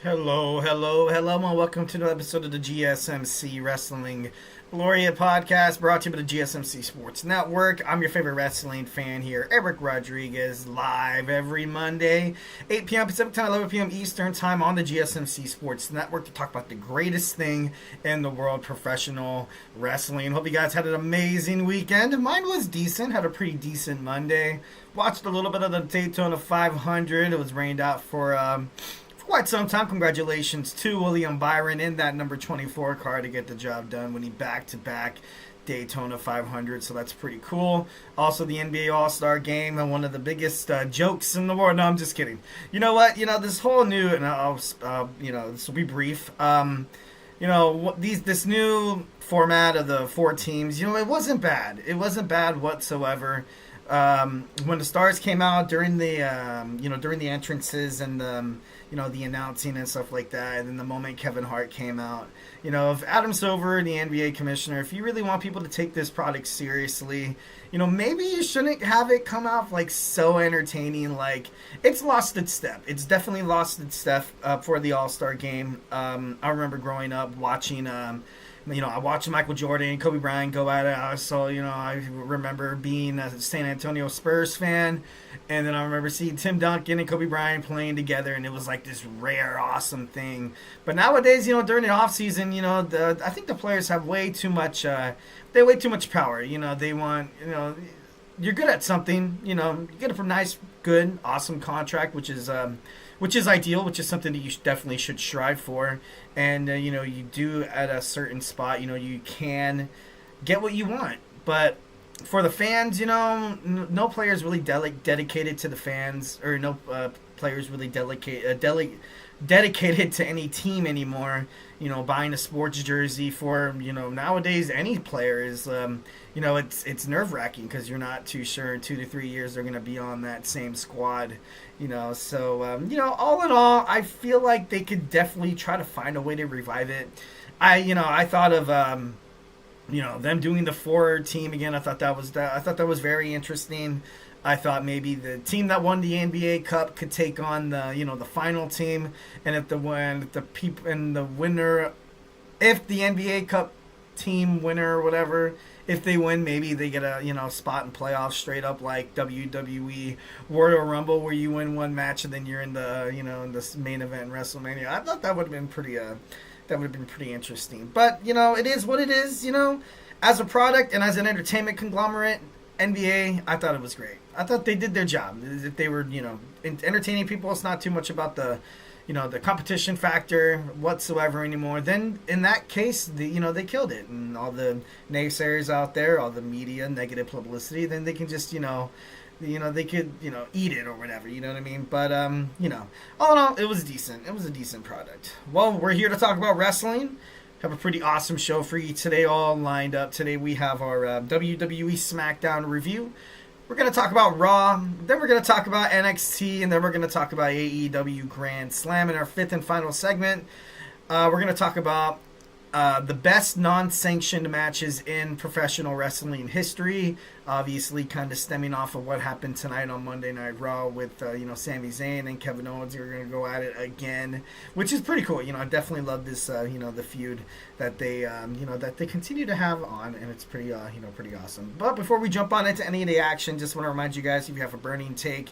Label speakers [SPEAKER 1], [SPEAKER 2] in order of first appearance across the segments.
[SPEAKER 1] Hello, and welcome to another episode of the GSMC Wrestling Laureate podcast brought to you by the GSMC Sports Network. I'm your favorite wrestling fan here, Eric Rodriguez, live every Monday, 8 p.m. Pacific Time, 11 p.m. Eastern Time on the GSMC Sports Network to talk about the greatest thing in the world, professional wrestling. Hope you guys had an amazing weekend. Mine was decent, had a pretty decent Monday. Watched a little bit of the Daytona 500. It was rained out for quite some time. Congratulations to William Byron in that number 24 car to get the job done when he back-to-back Daytona 500, so that's pretty cool. Also, the NBA All-Star Game, and one of the biggest jokes in the world. No, I'm just kidding. You know what? This whole new, and this will be brief. This new format of the four teams, it wasn't bad. It wasn't bad whatsoever. When the stars came out during the during the entrances and the announcing and stuff like that, and then the moment Kevin Hart came out, if Adam Silver, the NBA commissioner, if you really want people to take this product seriously, maybe you shouldn't have it come out like so entertaining. Like, it's lost its step. It's definitely lost its step for the All-Star Game. I remember growing up watching I watched Michael Jordan and Kobe Bryant go at it. So, I remember being a San Antonio Spurs fan. And then I remember seeing Tim Duncan and Kobe Bryant playing together. And it was like this rare, awesome thing. But nowadays, during the offseason, I think the players have way too much, way too much power. They want, you're good at something, you get a nice, good, awesome contract, which is ideal, which is something that you definitely should strive for. And, you do at a certain spot, you can get what you want. But for the fans, no players really dedicated to the fans, or no players really dedicated to any team anymore. Buying a sports jersey for, nowadays any player is, it's nerve-wracking because you're not too sure in 2 to 3 years they're going to be on that same squad. So, all in all, I feel like they could definitely try to find a way to revive it. I thought of, them doing the 4 team again. I thought that was very interesting. I thought maybe the team that won the NBA Cup could take on the final team, and if the NBA Cup team winner or whatever, if they win, maybe they get a spot in playoffs straight up like WWE Royal Rumble, where you win one match and then you're in the in this main event in WrestleMania. I thought that would have been pretty interesting. But it is what it is. As a product and as an entertainment conglomerate, NBA, I thought it was great. I thought they did their job. If they were, entertaining people, it's not too much about the competition factor whatsoever anymore. Then in that case, they killed it. And all the naysayers out there, all the media, negative publicity, then they can just, they could, eat it or whatever, you know what I mean? But, all in all, it was decent. It was a decent product. Well, we're here to talk about wrestling. Have a pretty awesome show for you today, all lined up. Today we have our WWE Smackdown review. We're going to talk about Raw, then we're going to talk about NXT, and then we're going to talk about AEW Grand Slam in our 5th and final segment. We're going to talk about the best non-sanctioned matches in professional wrestling history, obviously kind of stemming off of what happened tonight on Monday Night Raw with Sami Zayn and Kevin Owens are going to go at it again, which is pretty cool. I definitely love this the feud that they continue to have on, and it's pretty pretty awesome. But before we jump on into any of the action, just want to remind you guys, if you have a burning take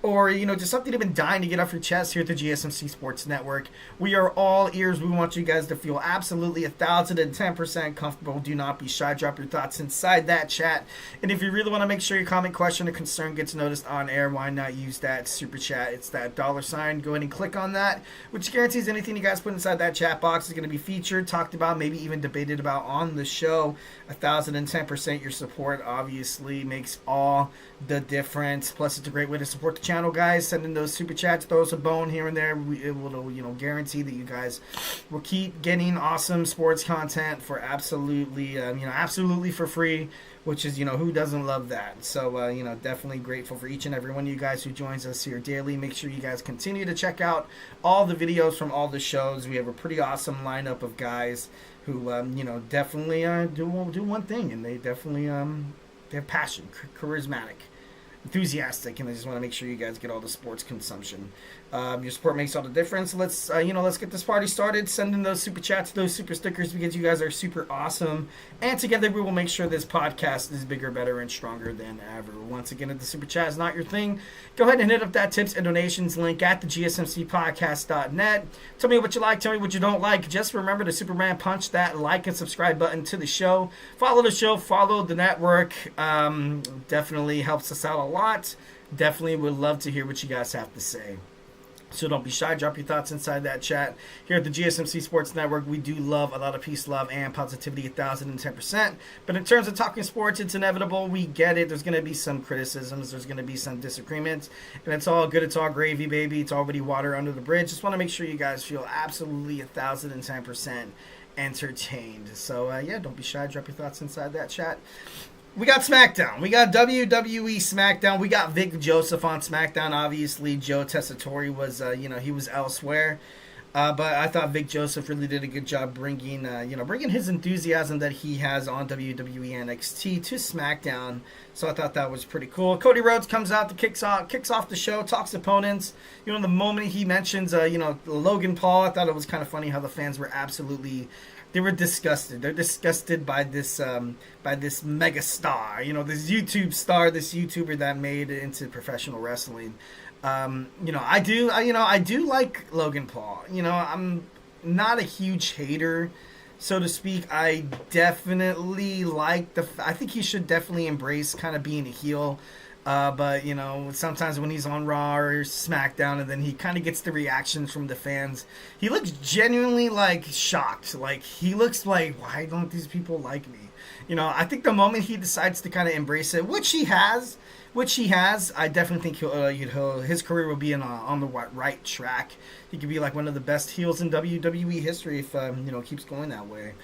[SPEAKER 1] or just something you've been dying to get off your chest here at the GSMC Sports Network, we are all ears. We want you guys to feel absolutely 1,010% comfortable. Do not be shy. Drop your thoughts inside that chat. And if you really want to make sure your comment, question, or concern gets noticed on air, why not use that super chat? It's that $sign. Go ahead and click on that, which guarantees anything you guys put inside that chat box is going to be featured, talked about, maybe even debated about on the show. 1,010%. Your support obviously makes all the difference. Plus, it's a great way to support the channel, guys. Sending those super chats, throw us a bone here and there. It will, guarantee that you guys will keep getting awesome sports content for absolutely for free. Which is, who doesn't love that? So, definitely grateful for each and every one of you guys who joins us here daily. Make sure you guys continue to check out all the videos from all the shows. We have a pretty awesome lineup of guys who, definitely do one thing, and they definitely they have passion, charismatic. enthusiastic, and I just want to make sure you guys get all the sports consumption. Your support makes all the difference. Let's get this party started. Send in those super chats, those super stickers, because you guys are super awesome. And together we will make sure this podcast is bigger, better, and stronger than ever. Once again, if the super chat is not your thing, go ahead and hit up that tips and donations link at the GSMCpodcast.net. Tell me what you like, tell me what you don't like. Just remember to Superman punch that like and subscribe button to the show. Follow the show, follow the network. Definitely helps us out a lot. Definitely would love to hear what you guys have to say. So don't be shy. Drop your thoughts inside that chat. Here at the GSMC Sports Network, we do love a lot of peace, love, and positivity 1,010%. But in terms of talking sports, it's inevitable. We get it. There's going to be some criticisms. There's going to be some disagreements. And it's all good. It's all gravy, baby. It's already water under the bridge. Just want to make sure you guys feel absolutely 1,010% entertained. So, don't be shy. Drop your thoughts inside that chat. We got SmackDown. We got WWE Smackdown. We got Vic Joseph on SmackDown. Obviously, Joe Tessitore was, he was elsewhere. But I thought Vic Joseph really did a good job bringing his enthusiasm that he has on WWE NXT to SmackDown. So I thought that was pretty cool. Cody Rhodes comes out, kicks off the show, talks opponents. The moment he mentions, Logan Paul, I thought it was kind of funny how the fans were they were disgusted. They're disgusted by this mega star, this YouTube star, this YouTuber that made it into professional wrestling. I do like Logan Paul. I'm not a huge hater, so to speak. I definitely I think he should definitely embrace kind of being a heel. But sometimes when he's on Raw or SmackDown and then he kind of gets the reactions from the fans, he looks genuinely shocked. He looks like, why don't these people like me? I think the moment he decides to kind of embrace it, which he has, I definitely think his career will be on the right track. He could be one of the best heels in WWE history if keeps going that way.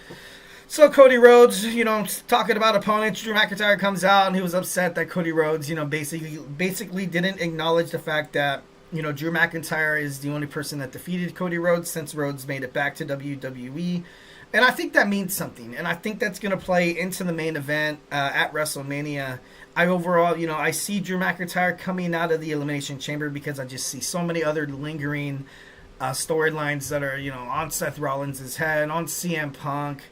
[SPEAKER 1] So Cody Rhodes, talking about opponents, Drew McIntyre comes out and he was upset that Cody Rhodes, basically didn't acknowledge the fact that, Drew McIntyre is the only person that defeated Cody Rhodes since Rhodes made it back to WWE. And I think that means something. And I think that's going to play into the main event at WrestleMania. I see Drew McIntyre coming out of the Elimination Chamber because I just see so many other lingering storylines that are, on Seth Rollins' head, on CM Punk.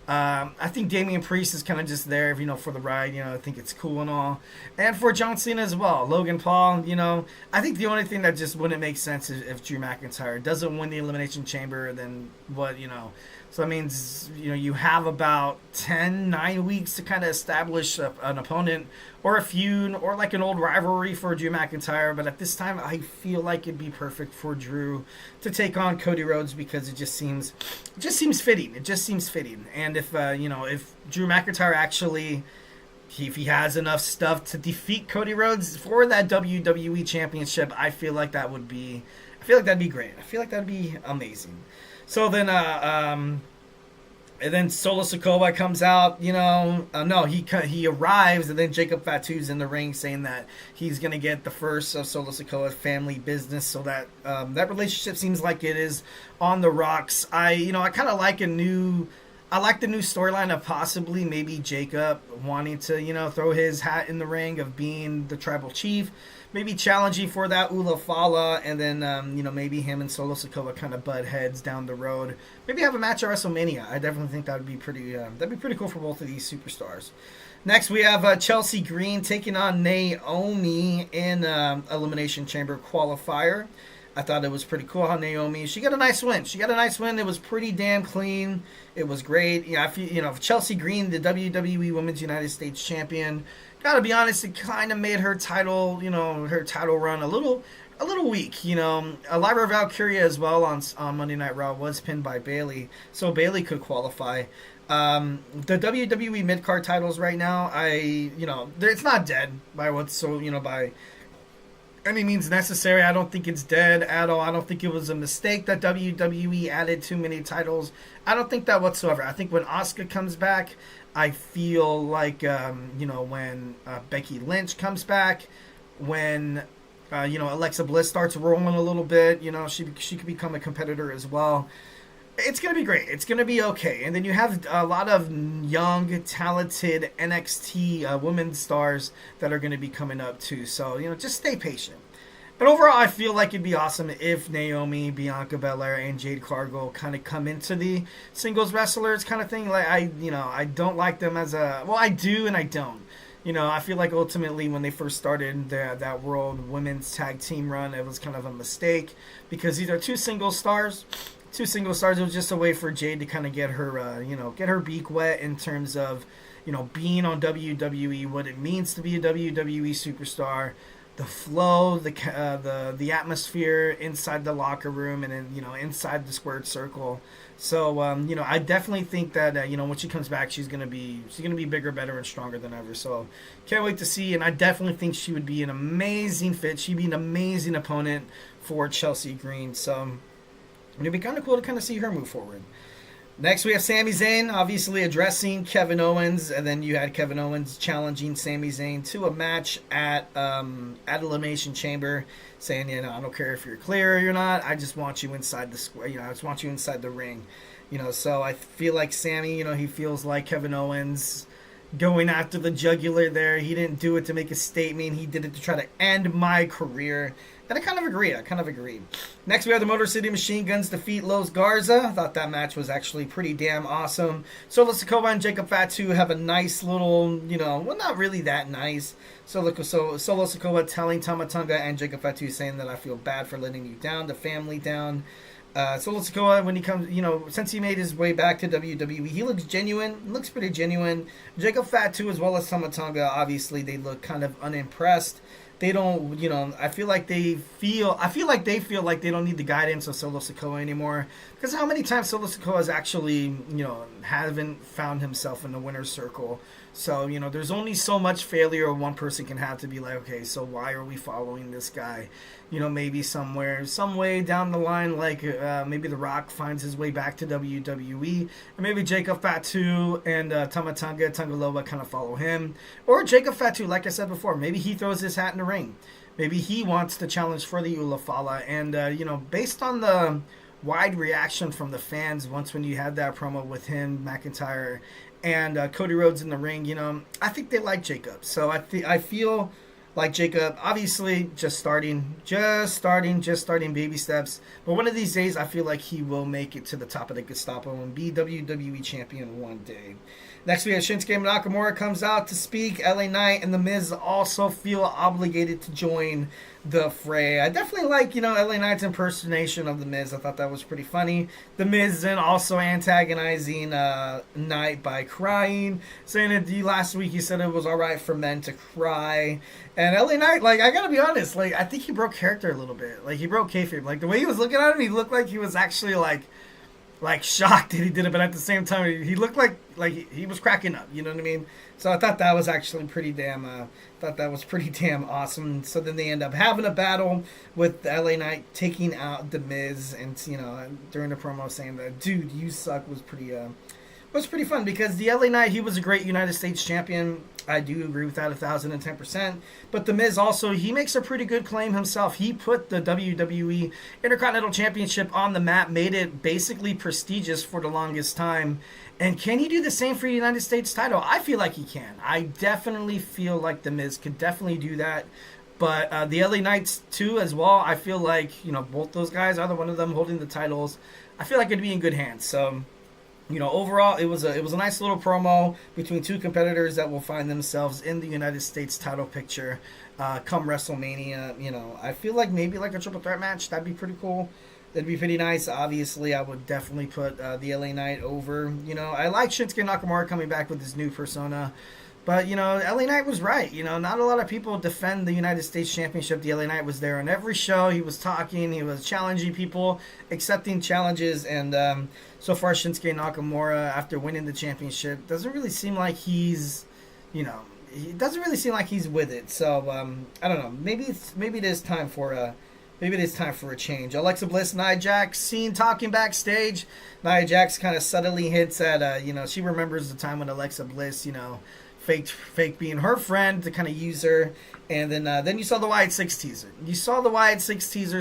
[SPEAKER 1] I think Damien Priest is kind of just there, for the ride. I think it's cool and all. And for John Cena as well. Logan Paul, I think the only thing that just wouldn't make sense is if Drew McIntyre doesn't win the Elimination Chamber, then what, So that means, you have about 9 weeks to kind of establish an opponent or a feud or an old rivalry for Drew McIntyre. But at this time, I feel like it'd be perfect for Drew to take on Cody Rhodes because it just seems fitting. It just seems fitting. And if Drew McIntyre actually, if he has enough stuff to defeat Cody Rhodes for that WWE Championship, I feel like that'd be great. I feel like that'd be amazing. So then, and then Solo Sikoa comes out. He arrives, and then Jakob Fatu's in the ring saying that he's gonna get the first of Solo Sikoa's family business. So that that relationship seems like it is on the rocks. I kind of like the new storyline of possibly maybe Jakob wanting to throw his hat in the ring of being the tribal chief. Maybe challenging for that Ula Fala, and then maybe him and Solo Sikoa kind of butt heads down the road. Maybe have a match at WrestleMania. I definitely think that would be pretty cool for both of these superstars. Next, we have Chelsea Green taking on Naomi in Elimination Chamber qualifier. I thought it was pretty cool how Naomi, she got a nice win. It was pretty damn clean. It was great. I feel, Chelsea Green, the WWE Women's United States Champion. Gotta be honest, it kind of made her title run a little weak. Lyra Valkyria as well on Monday Night Raw was pinned by Bayley, so Bayley could qualify. The WWE mid-card titles right now, it's not dead by by any means necessary. I don't think it's dead at all. I don't think it was a mistake that WWE added too many titles. I don't think that whatsoever. I think when Asuka comes back, I feel like, when Becky Lynch comes back, when, Alexa Bliss starts rolling a little bit, she could become a competitor as well. It's going to be great. It's going to be okay. And then you have a lot of young, talented NXT women's stars that are going to be coming up too. So, just stay patient. But overall, I feel like it'd be awesome if Naomi, Bianca Belair, and Jade Cargill kind of come into the singles wrestlers kind of thing. Like I don't like them as a, well, I do and I don't. I feel like ultimately when they first started that World Women's Tag Team run, it was kind of a mistake because these are two single stars. It was just a way for Jade to kind of get her, get her beak wet in terms of, being on WWE, what it means to be a WWE superstar, the flow, the atmosphere inside the locker room, and then inside the squared circle. So I definitely think that when she comes back, she's gonna be bigger, better, and stronger than ever. So can't wait to see. And I definitely think she would be an amazing fit. She'd be an amazing opponent for Chelsea Green. So it'd be kind of cool to kind of see her move forward. Next, we have Sami Zayn, obviously addressing Kevin Owens, and then you had Kevin Owens challenging Sami Zayn to a match at Elimination Chamber, saying, I don't care if you're clear or you're not, I just want you inside the square, I just want you inside the ring, So I feel like Sami, he feels like Kevin Owens going after the jugular there. He didn't do it to make a statement. He did it to try to end my career. And I kind of agree. Next, we have the Motor City Machine Guns defeat Los Garza. I thought that match was actually pretty damn awesome. Solo Sikoa and Jacob Fatu have a nice little, not really that nice. Solo Sikoa telling Tama Tonga and Jacob Fatu saying that I feel bad for letting you down, the family down. Solo Sikoa, when he comes, since he made his way back to WWE, he looks genuine. Looks pretty genuine. Jacob Fatu as well as Tama Tonga, obviously, they look kind of unimpressed. They don't, I feel like they feel like they don't need the guidance of Solo Sikoa anymore. Because how many times Solo Sikoa has actually, haven't found himself in the winner's circle. So, there's only so much failure one person can have to be like, okay, so why are we following this guy? Maybe some way down the line, like maybe The Rock finds his way back to WWE. And maybe Jacob Fatu and Tama Tonga Loa kind of follow him. Or Jacob Fatu, like I said before, maybe he throws his hat in the ring. Maybe he wants to challenge for the Ulafala. And, based on the wide reaction from the fans when you had that promo with him, McIntyre, and Cody Rhodes in the ring, I think they like Jacob. So I feel like Jacob, obviously, just starting baby steps. But one of these days, I feel like he will make it to the top of the Gestapo and be WWE champion one day. Next, we have Shinsuke Nakamura comes out to speak. LA Knight and The Miz also feel obligated to join the fray. I definitely like, LA Knight's impersonation of The Miz. I thought that was pretty funny. The Miz then also antagonizing Knight by crying, saying that last week he said it was alright for men to cry. And LA Knight, I gotta be honest, I think he broke character a little bit. He broke kayfabe. The way he was looking at him, he looked like he was actually shocked that he did it, but at the same time, he looked like he was cracking up. You know what I mean? So I thought that was actually pretty damn awesome. So then they end up having a battle with LA Knight taking out The Miz, and during the promo saying that, dude, you suck, was pretty fun because the LA Knight, he was a great United States champion. I do agree with that 1,010%. But The Miz also, he makes a pretty good claim himself. He put the WWE Intercontinental Championship on the map, made it basically prestigious for the longest time. And can he do the same for the United States title? I feel like he can. I definitely feel like The Miz could definitely do that. But the LA Knights, too, as well, I feel like, both those guys, either one of them holding the titles, I feel like it'd be in good hands. So, overall, it was a nice little promo between two competitors that will find themselves in the United States title picture come WrestleMania. I feel like maybe a triple threat match, that'd be pretty cool. That'd be pretty nice. Obviously, I would definitely put the LA Knight over. I like Shinsuke Nakamura coming back with his new persona. But, LA Knight was right. Not a lot of people defend the United States Championship. The LA Knight was there on every show. He was talking. He was challenging people, accepting challenges. And so far, Shinsuke Nakamura, after winning the championship, doesn't really seem like he's, he doesn't really seem like he's with it. So, I don't know. Maybe it is time for a change. Alexa Bliss, Nia Jax, seen talking backstage. Nia Jax kind of subtly hints at, she remembers the time when Alexa Bliss, fake being her friend to kind of use her. And then you saw the Wyatt 6 teaser.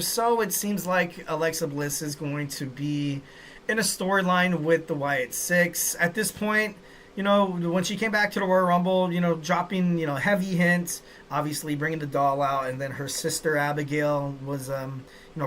[SPEAKER 1] So it seems like Alexa Bliss is going to be in a storyline with the Wyatt 6. At this point, when she came back to the Royal Rumble, dropping, heavy hints, obviously bringing the doll out, and then her sister Abigail was,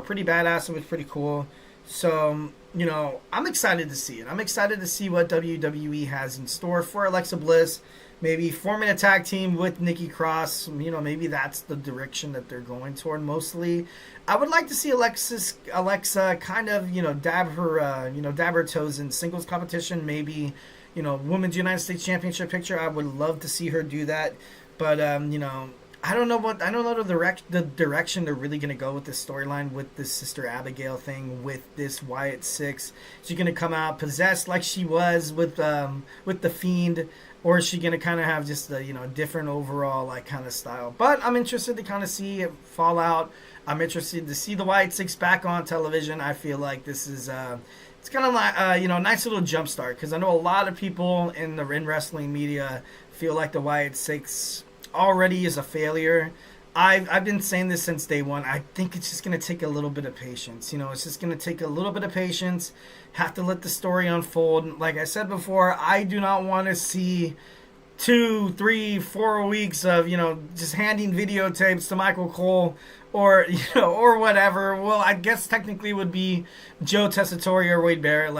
[SPEAKER 1] pretty badass. It was pretty cool. So, I'm excited to see it. I'm excited to see what WWE has in store for Alexa Bliss. Maybe forming a tag team with Nikki Cross. Maybe that's the direction that they're going toward mostly. I would like to see Alexa kind of, dab her toes in singles competition. Maybe, Women's United States Championship picture. I would love to see her do that. But, I don't know the direction they're really going to go with this storyline with this Sister Abigail thing with this Wyatt 6. Is she going to come out possessed like she was with the Fiend? Or is she going to kind of have just a, different overall, kind of style? But I'm interested to kind of see it fall out. I'm interested to see the Wyatt 6 back on television. I feel like this is, it's kind of like, nice little jump start. Because I know a lot of people in the wrestling media feel like the Wyatt 6 already is a failure. I've been saying this since day one. I think it's just going to take a little bit of patience. It's just going to take a little bit of patience. Have to let the story unfold. Like I said before, I do not want to see 2, 3, 4 weeks of, just handing videotapes to Michael Cole or, or whatever. Well, I guess technically it would be Joe Tessitore or Wade Barrett.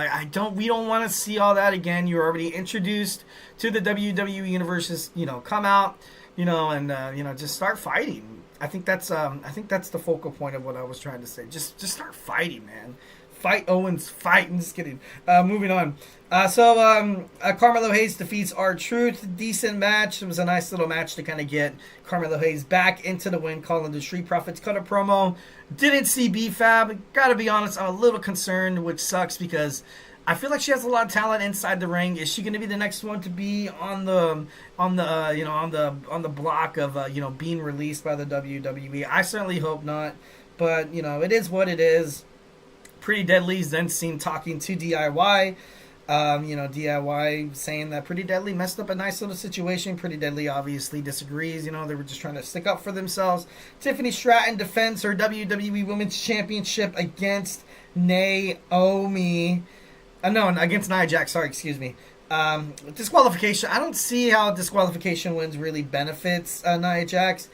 [SPEAKER 1] We don't want to see all that again. You're already introduced to the WWE universe. Come out, and just start fighting. I think that's the focal point of what I was trying to say. Just start fighting, man. Fight Owens, fight. I'm just kidding. Moving on. Carmelo Hayes defeats R-Truth. Decent match. It was a nice little match to kind of get Carmelo Hayes back into the win. Calling the Street Profits cut a promo. Didn't see B-Fab. Gotta be honest, I'm a little concerned, which sucks because I feel like she has a lot of talent inside the ring. Is she going to be the next one to be on the block of being released by the WWE? I certainly hope not. But it is what it is. Pretty Deadly's then seen talking to DIY. DIY saying that Pretty Deadly messed up a nice little situation. Pretty Deadly obviously disagrees. They were just trying to stick up for themselves. Tiffany Stratton defends her WWE Women's Championship against Naomi. Against Nia Jax. Sorry, excuse me. Disqualification. I don't see how disqualification wins really benefits Nia Jax.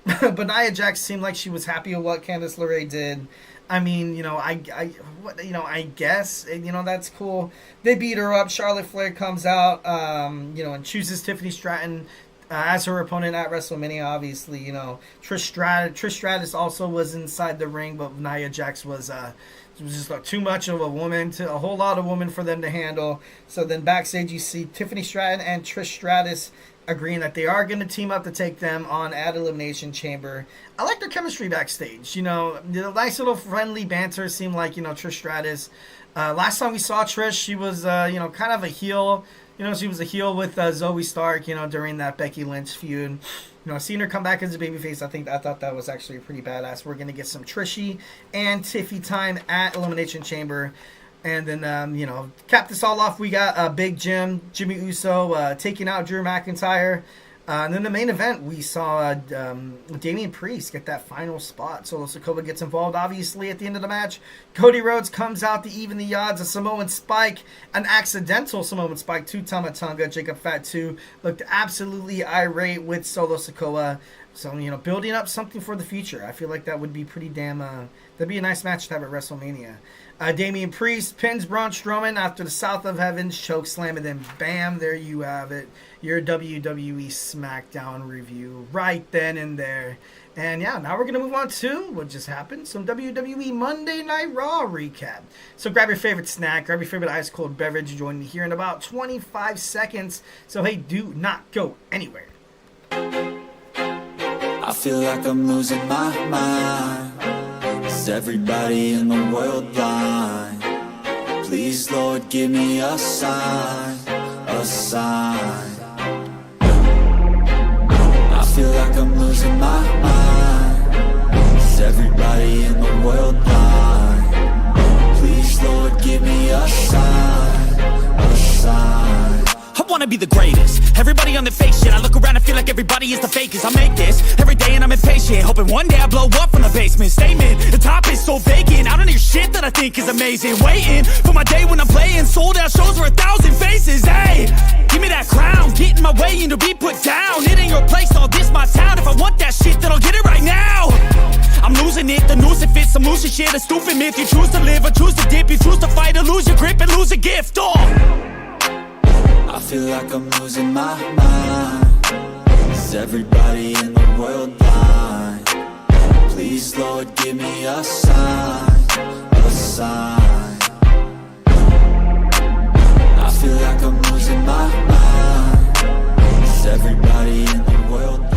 [SPEAKER 1] But Nia Jax seemed like she was happy with what Candice LeRae did. I mean, I guess, that's cool. They beat her up. Charlotte Flair comes out, and chooses Tiffany Stratton as her opponent at WrestleMania. Obviously, Trish Stratus also was inside the ring, but Nia Jax was just too much of a whole lot of woman for them to handle. So then backstage, you see Tiffany Stratton and Trish Stratus agreeing that they are going to team up to take them on at Elimination Chamber. I like their chemistry backstage. The nice little friendly banter seemed like, Trish Stratus. Last time we saw Trish, she was, kind of a heel. She was a heel with Zoe Stark, during that Becky Lynch feud. Seeing her come back as a babyface, I thought that was actually pretty badass. We're going to get some Trishy and Tiffy time at Elimination Chamber. And then, cap this all off, we got Big Jimmy Uso taking out Drew McIntyre. And then the main event, we saw Damien Priest get that final spot. Solo Sikoa gets involved, obviously, at the end of the match. Cody Rhodes comes out to even the odds. A Samoan Spike, an accidental Samoan Spike to Tama Tonga. Jakob Fatu looked absolutely irate with Solo Sikoa. So, building up something for the future. I feel like that would be pretty damn... that'd be a nice match to have at WrestleMania. Damien Priest pins Braun Strowman after the South of Heavens choke slam, and then bam, there you have it. Your WWE Smackdown review right then and there. And yeah, now we're going to move on to what just happened. Some WWE Monday Night Raw recap. So grab your favorite snack, grab your favorite ice cold beverage. Join me here in about 25 seconds. So hey, do not go anywhere.
[SPEAKER 2] I feel like I'm losing my mind. Is everybody in the world blind? Please, Lord, give me a sign, a sign. I feel like I'm losing my mind. Is everybody in the world blind? Please, Lord, give me a sign, a sign.
[SPEAKER 3] I wanna wanna be the greatest. Everybody on the fake shit, I look around and feel like everybody is the fakest. I make this every day and I'm impatient, hoping one day I blow up from the basement. Statement, the top is so vacant, I don't hear shit that I think is amazing. Waiting for my day when I'm playing sold out shows for 1,000 faces. Hey, give me that crown, get in my way and to be put down. It ain't your place, all this my town. If I want that shit, then I'll get it right now. I'm losing it, the noose it fits, I'm losing shit. A stupid myth, you choose to live or choose to dip. You choose to fight or lose your grip and lose a gift.
[SPEAKER 2] I feel like I'm losing my mind. Is everybody in the world blind? Please, Lord, give me a sign, a sign. I feel like I'm losing my mind. Is everybody in the world blind?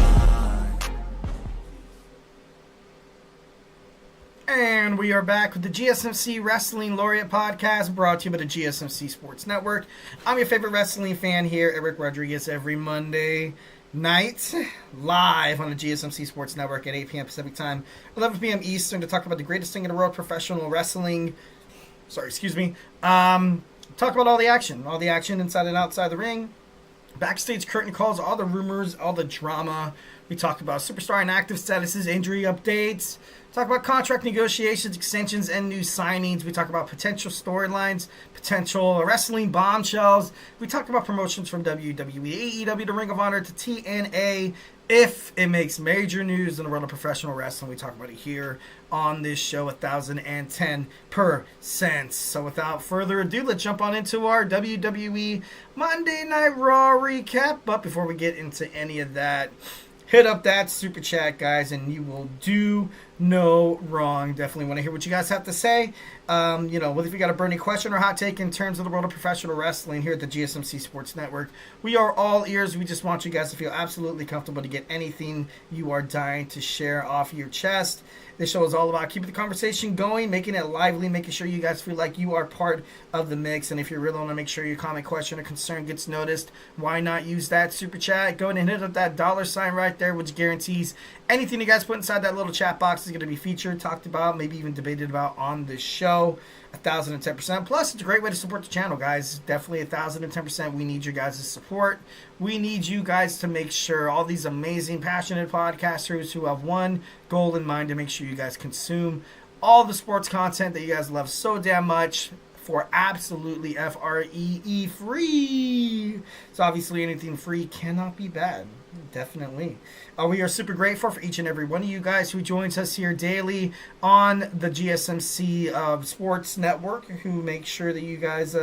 [SPEAKER 1] And we are back with the GSMC Wrestling Laureate podcast, brought to you by the GSMC Sports Network. I'm your favorite wrestling fan here, Eric Rodriguez, every Monday night, live on the GSMC Sports Network at 8 p.m. Pacific Time, 11 p.m. Eastern, to talk about the greatest thing in the world, professional wrestling. Talk about all the action inside and outside the ring, backstage curtain calls, all the rumors, all the drama. We talk about superstar inactive statuses, injury updates. Talk about contract negotiations, extensions, and new signings. We talk about potential storylines, potential wrestling bombshells. We talk about promotions from WWE, AEW to Ring of Honor to TNA. If it makes major news in the world of professional wrestling, we talk about it here on this show, 1,010%. So without further ado, let's jump on into our WWE Monday Night Raw recap. But before we get into any of that, hit up that super chat, guys, and you will do no wrong. Definitely want to hear what you guys have to say. Whether if you got a burning question or hot take in terms of the world of professional wrestling here at the GSMC Sports Network, we are all ears. We just want you guys to feel absolutely comfortable to get anything you are dying to share off your chest. This show is all about keeping the conversation going, making it lively, making sure you guys feel like you are part of the mix. And if you really want to make sure your comment, question, or concern gets noticed, why not use that super chat? Go ahead and hit up that $ right there, which guarantees anything you guys put inside that little chat box is going to be featured, talked about, maybe even debated about on this show. 1,010%. Plus, it's a great way to support the channel, guys. Definitely 1,010%. We need your guys' support. We need you guys to make sure all these amazing, passionate podcasters who have one goal in mind, to make sure you guys consume all the sports content that you guys love so damn much for absolutely FREE free. So obviously anything free cannot be bad. Definitely. We are super grateful for each and every one of you guys who joins us here daily on the GSMC Sports Network, who make sure that you guys,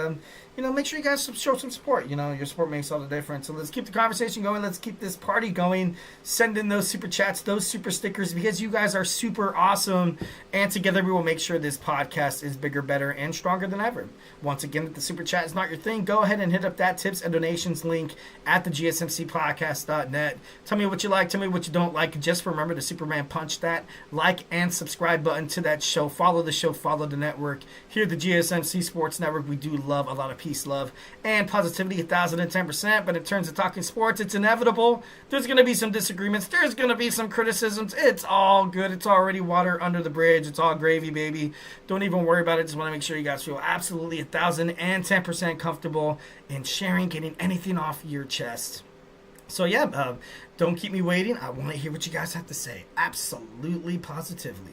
[SPEAKER 1] make sure you guys show some support. Your support makes all the difference. So let's keep the conversation going. Let's keep this party going. Send in those super chats, those super stickers, because you guys are super awesome. And together we will make sure this podcast is bigger, better, and stronger than ever. Once again, if the super chat is not your thing, go ahead and hit up that tips and donations link at the GSMCpodcast.net. Tell me what you like. Tell me what you don't like. Just remember to Superman punch that like and subscribe button to that show. Follow the show. Follow the network. Here at the GSMC Sports Network, we do love a lot of peace, love, and positivity, 1,010%. But in terms of talking sports, it's inevitable. There's going to be some disagreements. There's going to be some criticisms. It's all good. It's already water under the bridge. It's all gravy, baby. Don't even worry about it. Just want to make sure you guys feel absolutely 1,010% comfortable in sharing, getting anything off your chest. So yeah, don't keep me waiting. I want to hear what you guys have to say. Absolutely, positively.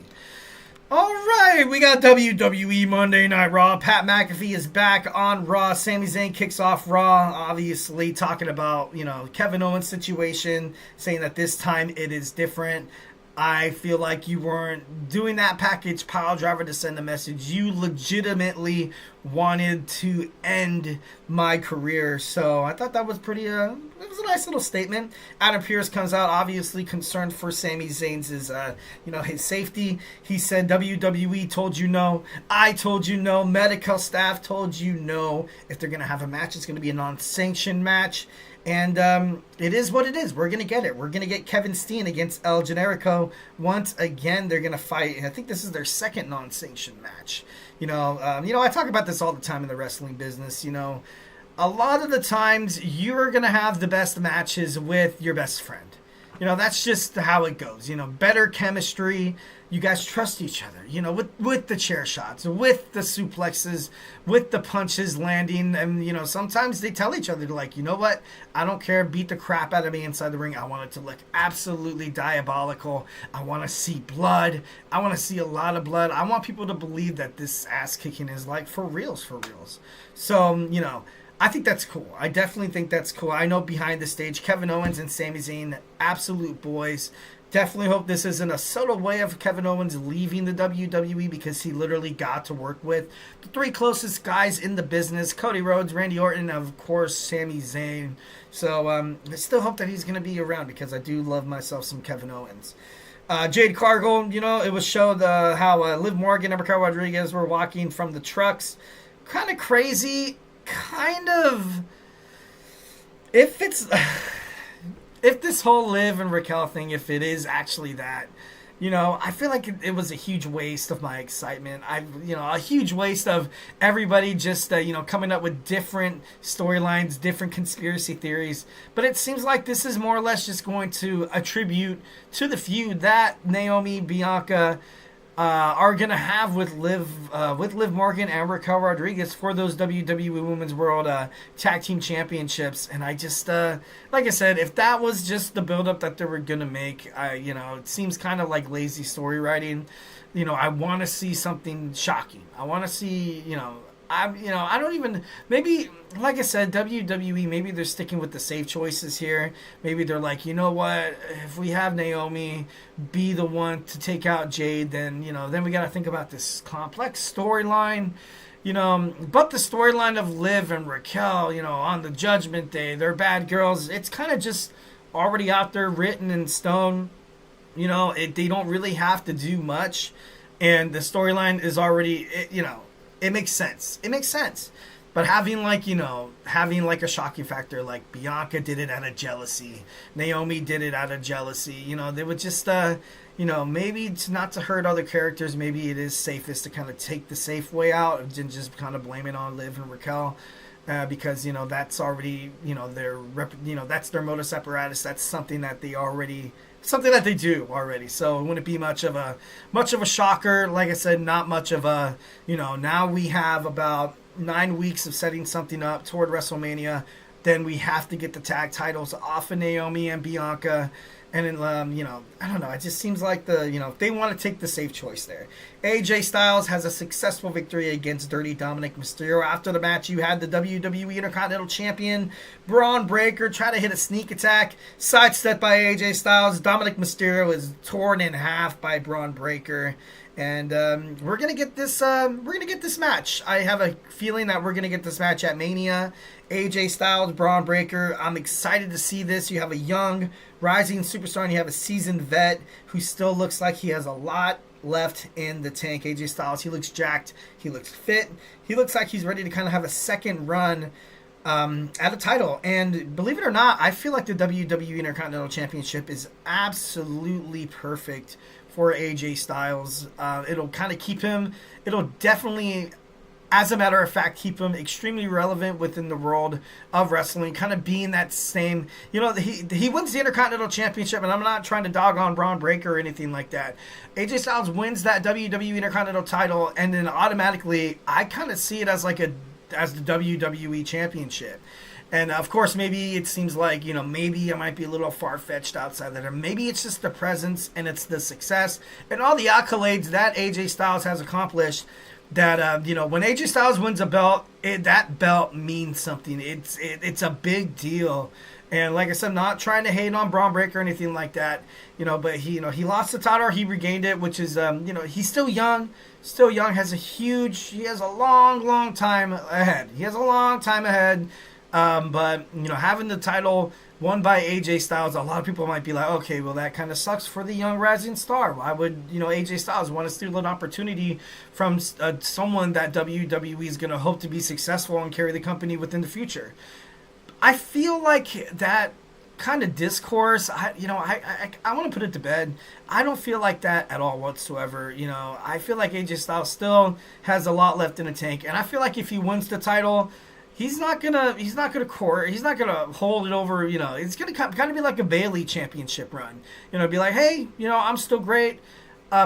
[SPEAKER 1] All right, we got WWE Monday Night Raw. Pat McAfee is back on Raw. Sami Zayn kicks off Raw, obviously talking about, Kevin Owens' situation, saying that this time it is different. I feel like you weren't doing that package pile driver to send a message. You legitimately wanted to end my career. So I thought that was pretty, it was a nice little statement. Adam Pearce comes out, obviously concerned for Sami Zayn's, his safety. He said, WWE told you no. I told you no. Medical staff told you no. If they're going to have a match, it's going to be a non-sanctioned match. And it is what it is. We're going to get it. We're going to get Kevin Steen against El Generico. Once again, they're going to fight. I think this is their second non-sanctioned match. I talk about this all the time in the wrestling business. A lot of the times you're going to have the best matches with your best friend. That's just how it goes. Better chemistry. you guys trust each other, with the chair shots, with the suplexes, with the punches landing. And, sometimes they tell each other, like, you know what? I don't care. Beat the crap out of me inside the ring. I want it to look absolutely diabolical. I want to see blood. I want to see a lot of blood. I want people to believe that this ass kicking is like for reals, for reals. So, I think that's cool. I definitely think that's cool. I know behind the stage, Kevin Owens and Sami Zayn, absolute boys. Definitely hope this isn't a subtle way of Kevin Owens leaving the WWE, because he literally got to work with the 3 closest guys in the business: Cody Rhodes, Randy Orton, and of course Sami Zayn. So I still hope that he's going to be around, because I do love myself some Kevin Owens. Jade Cargill, it was showed how Liv Morgan and Raquel Rodriguez were walking from the trucks. Kind of crazy. Kind of. If this whole Liv and Raquel thing, if it is actually that, I feel like it was a huge waste of my excitement. A huge waste of everybody just, coming up with different storylines, different conspiracy theories. But it seems like this is more or less just going to attribute to the feud that Naomi, Bianca, are going to have with Liv Morgan and Raquel Rodriguez for those WWE Women's World Tag Team Championships. And I just, like I said, if that was just the build-up that they were going to make, it seems kind of like lazy story writing. I want to see something shocking. I want to see, I don't even, maybe, like I said, WWE, maybe they're sticking with the safe choices here. Maybe they're like, you know what, if we have Naomi be the one to take out Jade, then, then we got to think about this complex storyline, but the storyline of Liv and Raquel, on the Judgment Day, they're bad girls. It's kind of just already out there, written in stone. They don't really have to do much, and the storyline is already, it makes sense. It makes sense. But having like a shocking factor, like Bianca did it out of jealousy, Naomi did it out of jealousy, they would just, maybe it's not to hurt other characters. Maybe it is safest to kind of take the safe way out and just kind of blame it on Liv and Raquel. Because, that's already, that's their modus apparatus. That's something that they do already. So it wouldn't be much of a shocker. Like I said, not much of a, now we have about 9 weeks of setting something up toward WrestleMania. Then we have to get the tag titles off of Naomi and Bianca. And then, I don't know. It just seems like they want to take the safe choice there. AJ Styles has a successful victory against Dirty Dominic Mysterio. After the match, you had the WWE Intercontinental Champion, Braun Breaker, try to hit a sneak attack. Sidestepped by AJ Styles. Dominic Mysterio is torn in half by Braun Breaker. And we're gonna get this. Match. I have a feeling that we're gonna get this match at Mania. AJ Styles, Braun Breaker. I'm excited to see this. You have a young, rising superstar, and you have a seasoned vet who still looks like he has a lot left in the tank. AJ Styles. He looks jacked. He looks fit. He looks like he's ready to kind of have a second run at a title. And believe it or not, I feel like the WWE Intercontinental Championship is absolutely perfect for AJ Styles. It'll kind of keep him, it'll definitely, as a matter of fact, keep him extremely relevant within the world of wrestling, kind of being that same, he wins the Intercontinental Championship, and I'm not trying to dog on Braun Breaker or anything like that. AJ Styles wins that WWE Intercontinental title, and then automatically, I kind of see it as as the WWE Championship. And, of course, maybe it seems like, maybe I might be a little far-fetched outside that. Or maybe it's just the presence and it's the success and all the accolades that AJ Styles has accomplished that, when AJ Styles wins a belt, that belt means something. It's a big deal. And, like I said, not trying to hate on Braun Breaker or anything like that, but he lost the title, he regained it, which is, he's still young, he has a long time ahead. But, having the title won by AJ Styles, a lot of people might be like, okay, well, that kind of sucks for the young rising star. Why would, AJ Styles want to steal an opportunity from someone that WWE is going to hope to be successful and carry the company within the future? I feel like that kind of discourse, I want to put it to bed. I don't feel like that at all whatsoever. I feel like AJ Styles still has a lot left in the tank. And I feel like if he wins the title, he's not gonna hold it over. It's gonna kind of be like a Bayley championship run. Be like, hey, I'm still great.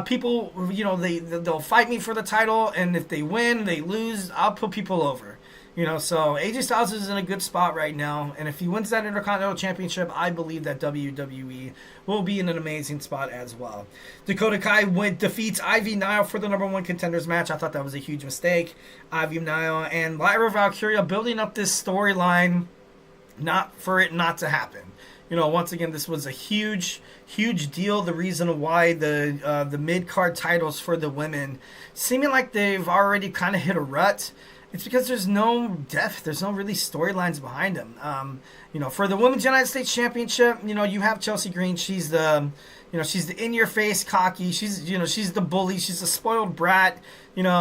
[SPEAKER 1] people, they'll fight me for the title, and if they win, they lose, I'll put people over. So AJ Styles is in a good spot right now, and if he wins that Intercontinental Championship, I believe that WWE will be in an amazing spot as well. Dakota Kai defeats Ivy Nile for the number 1 contenders match. I thought that was a huge mistake. Ivy Nile and Lyra Valkyria building up this storyline, not for it not to happen. Once again, this was a huge deal. The reason why the mid-card titles for the women seeming like they've already kind of hit a rut, it's because there's no depth. There's no really storylines behind them. For the Women's United States Championship, you have Chelsea Green. She's the in-your-face cocky. She's the bully. She's a spoiled brat.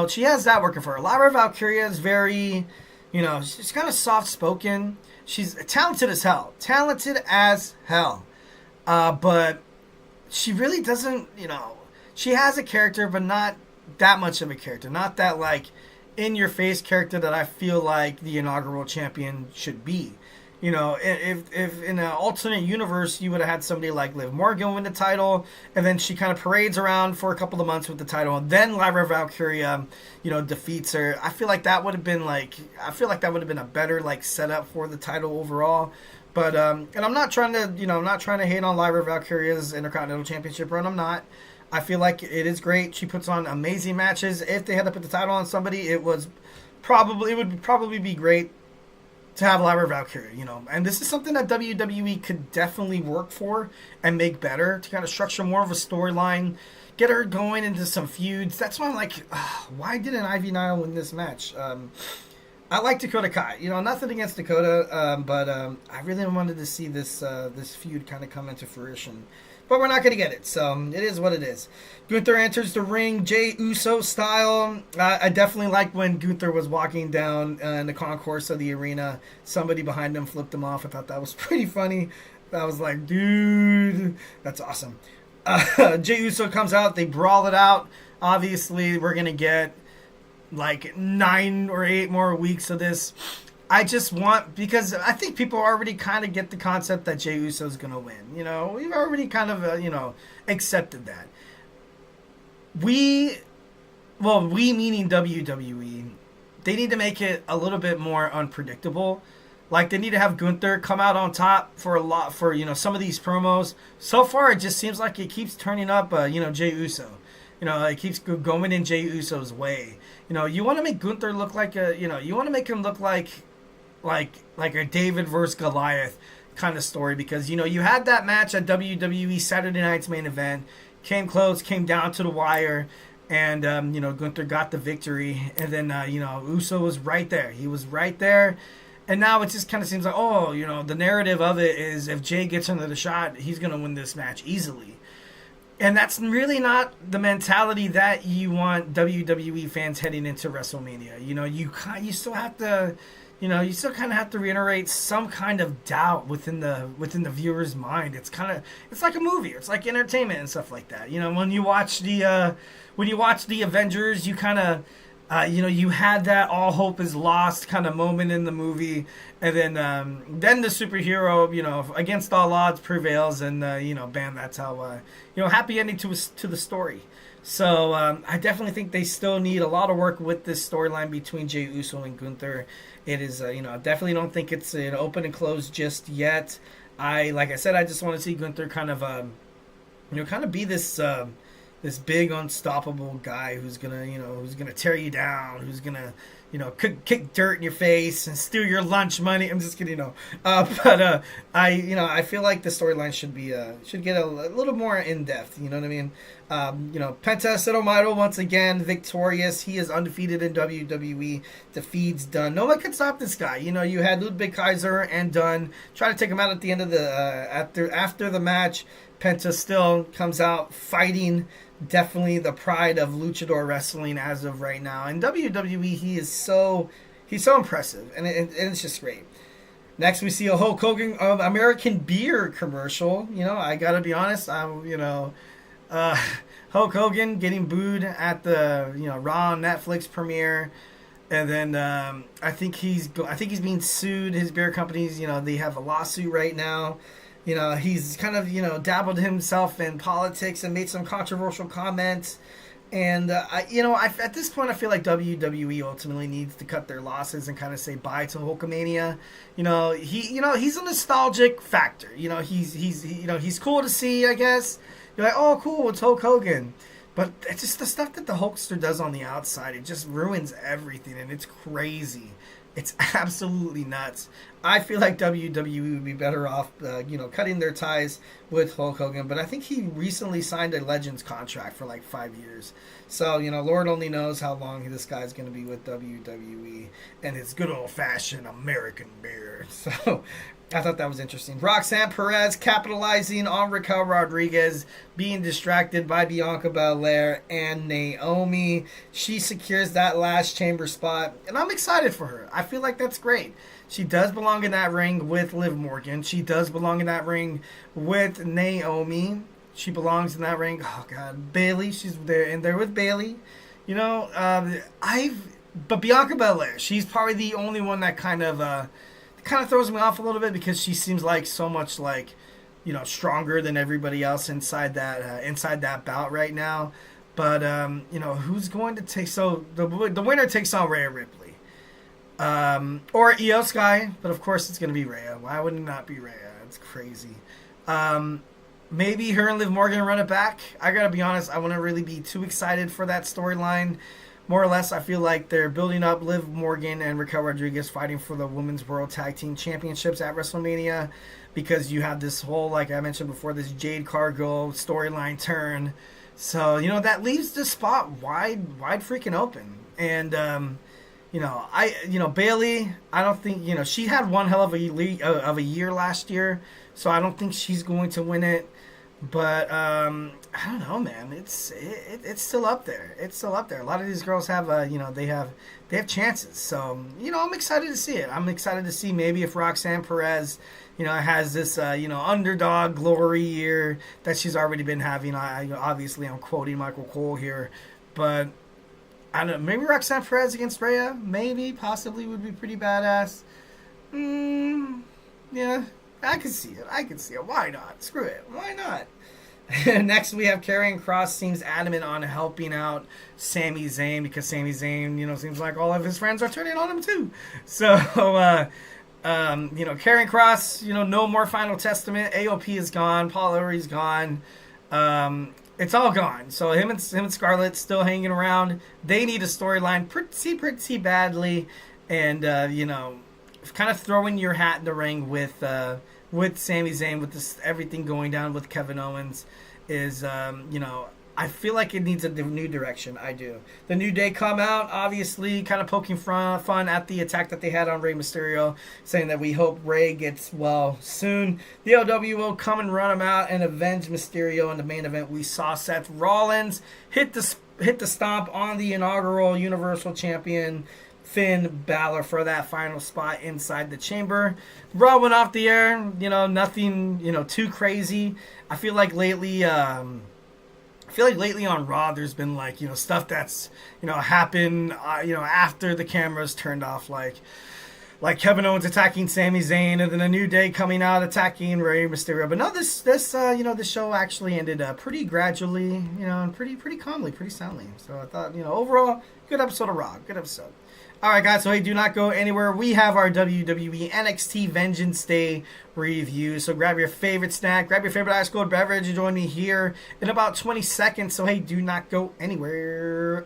[SPEAKER 1] She has that working for her. Lyra Valkyria is very, she's kind of soft-spoken. She's talented as hell. But she really doesn't, she has a character, but not that much of a character. Not that, in-your-face character that I feel like the inaugural champion should be. If in an alternate universe you would have had somebody like Liv Morgan win the title, and then she kind of parades around for a couple of months with the title, and then Lyra Valkyria, defeats her. I feel like that would have been a better setup for the title overall. But and I'm not trying to hate on Lyra Valkyria's Intercontinental Championship run. I'm not. I feel like it is great. She puts on amazing matches. If they had to put the title on somebody, it would probably be great to have Lyra Valkyria, And this is something that WWE could definitely work for and make better, to kind of structure more of a storyline, get her going into some feuds. That's why I'm like, why didn't Ivy Nile win this match? I like Dakota Kai. Nothing against Dakota, but I really wanted to see this feud kind of come into fruition. But we're not going to get it, so it is what it is. Gunther enters the ring, Jey Uso style. I definitely like when Gunther was walking down in the concourse of the arena. Somebody behind him flipped him off. I thought that was pretty funny. I was like, dude, that's awesome. Jey Uso comes out. They brawl it out. Obviously, we're going to get 9 or 8 more weeks of this. I just want, because I think people already kind of get the concept that Jey Uso's going to win. We've already kind of, accepted that. We meaning WWE, they need to make it a little bit more unpredictable. They need to have Gunther come out on top for some of these promos. So far, it just seems like it keeps turning up, Jey Uso. It keeps going in Jey Uso's way. You want to make Gunther look like you want to make him look like a David versus Goliath kind of story, because you had that match at WWE Saturday Night's Main Event, came close, came down to the wire, and Gunther got the victory, and then Uso was right there. He was right there, and now it just kind of seems like, the narrative of it is if Jey gets into the shot, he's gonna win this match easily. And that's really not the mentality that you want WWE fans heading into WrestleMania. You still have to. You still kind of have to reiterate some kind of doubt within the viewer's mind. It's like a movie. It's like entertainment and stuff like that. When you watch the Avengers, you kind of you had that all hope is lost kind of moment in the movie, and then the superhero against all odds prevails, and bam, that's how happy ending to the story. So I definitely think they still need a lot of work with this storyline between Jey Uso and Gunther. It is, I definitely don't think it's an open and closed just yet. Like I said, I just want to see Gunther kind of be this big unstoppable guy who's gonna tear you down, who's gonna kick dirt in your face and steal your lunch money. I'm just kidding, but I feel like the storyline should get a little more in depth. You know what I mean? Penta Cedolmiro once again victorious. He is undefeated in WWE. Defeats Dunn. No one can stop this guy. You had Ludwig Kaiser and Dunn try to take him out at the end of the after the match. Penta still comes out fighting. Definitely the pride of luchador wrestling as of right now. In WWE, he's so impressive, and it's just great. Next, we see a Hulk Hogan American beer commercial. I gotta be honest, Hulk Hogan getting booed at the Raw Netflix premiere, and then I think he's being sued. His beer companies, they have a lawsuit right now. He's kind of, dabbled himself in politics and made some controversial comments. And, at this point, I feel like WWE ultimately needs to cut their losses and kind of say bye to Hulkamania. He's a nostalgic factor. He's cool to see, I guess. You're like, oh, cool, it's Hulk Hogan. But it's just the stuff that the Hulkster does on the outside, it just ruins everything, and it's crazy. It's absolutely nuts. I feel like WWE would be better off, cutting their ties with Hulk Hogan. But I think he recently signed a Legends contract for like 5 years. So, Lord only knows how long this guy's going to be with WWE and his good old-fashioned American beard. So, I thought that was interesting. Roxanne Perez capitalizing on Raquel Rodriguez being distracted by Bianca Belair and Naomi. She secures that last chamber spot, and I'm excited for her. I feel like that's great. She does belong in that ring with Liv Morgan. She does belong in that ring with Naomi. She belongs in that ring. Oh, God. Bayley. She's there with Bayley. But Bianca Belair, she's probably the only one that kind of throws me off a little bit because she seems like so much stronger than everybody else inside that bout right now. But who's going to take? So the winner takes on Rhea Ripley, or Io Sky, but of course it's going to be Rhea. Why would it not be Rhea? It's crazy. Maybe her and Liv Morgan run it back. I gotta be honest, I wouldn't really be too excited for that storyline. More or less, I feel like they're building up Liv Morgan and Raquel Rodriguez fighting for the Women's World Tag Team Championships at WrestleMania, because you have this whole, like I mentioned before, this Jade Cargill storyline turn. So, that leaves the spot wide freaking open. And, Bayley, I don't think, she had one hell of a year last year, so I don't think she's going to win it. But I don't know, man. It's still up there. It's still up there. A lot of these girls have, they have chances. So, I'm excited to see it. I'm excited to see maybe if Roxanne Perez, has this, underdog glory year that she's already been having. Obviously, I'm quoting Michael Cole here, but I don't know. Maybe Roxanne Perez against Rhea, maybe, possibly would be pretty badass. Yeah. I can see it. Why not? Screw it. Why not? Next, we have Karrion Kross seems adamant on helping out Sami Zayn because Sami Zayn, seems like all of his friends are turning on him too. So, Karrion Kross, no more Final Testament. AOP is gone. Paul Ellering gone. It's all gone. So him and Scarlett still hanging around. They need a storyline pretty badly, and kind of throwing your hat in the ring with Sami Zayn, with this everything going down with Kevin Owens is, I feel like it needs a new direction. I do. The New Day come out, obviously, kind of poking fun at the attack that they had on Rey Mysterio, saying that we hope Rey gets well soon. The LW will come and run him out and avenge Mysterio. In the main event, we saw Seth Rollins hit the stomp on the inaugural Universal Champion Finn Balor for that final spot inside the chamber. Raw went off the air, nothing, too crazy. I feel like lately on Raw, there's been stuff that's, happened, after the cameras turned off, like Kevin Owens attacking Sami Zayn, and then a New Day coming out attacking Rey Mysterio. But no, this show actually ended pretty gradually, and pretty calmly, pretty soundly. So I thought, overall, good episode of Raw, good episode. All right, guys, so hey, do not go anywhere. We have our WWE NXT Vengeance Day review. So grab your favorite snack, grab your favorite ice cold beverage, and join me here in about 20 seconds. So hey, do not go anywhere.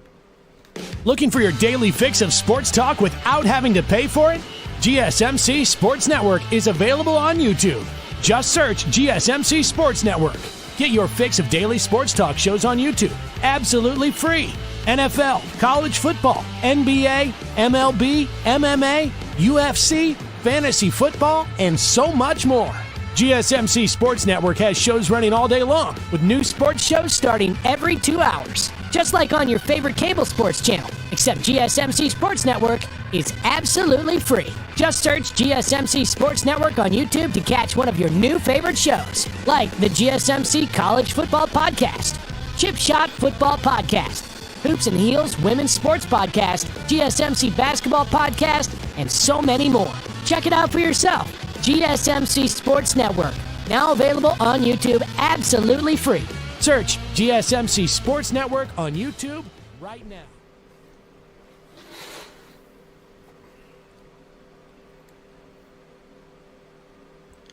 [SPEAKER 4] Looking for your daily fix of sports talk without having to pay for it? GSMC Sports Network is available on YouTube. Just search GSMC Sports Network. Get your fix of daily sports talk shows on YouTube, absolutely free. NFL, college football, NBA, MLB, MMA, UFC, fantasy football, and so much more. GSMC Sports Network has shows running all day long, with new sports shows starting every 2 hours. Just like on your favorite cable sports channel, except GSMC Sports Network is absolutely free. Just search GSMC Sports Network on YouTube to catch one of your new favorite shows, like the GSMC College Football Podcast, Chip Shot Football Podcast, Hoops and Heels Women's Sports Podcast, GSMC Basketball Podcast, and so many more. Check it out for yourself. GSMC Sports Network. Now available on YouTube absolutely free. Search GSMC Sports Network on YouTube right now.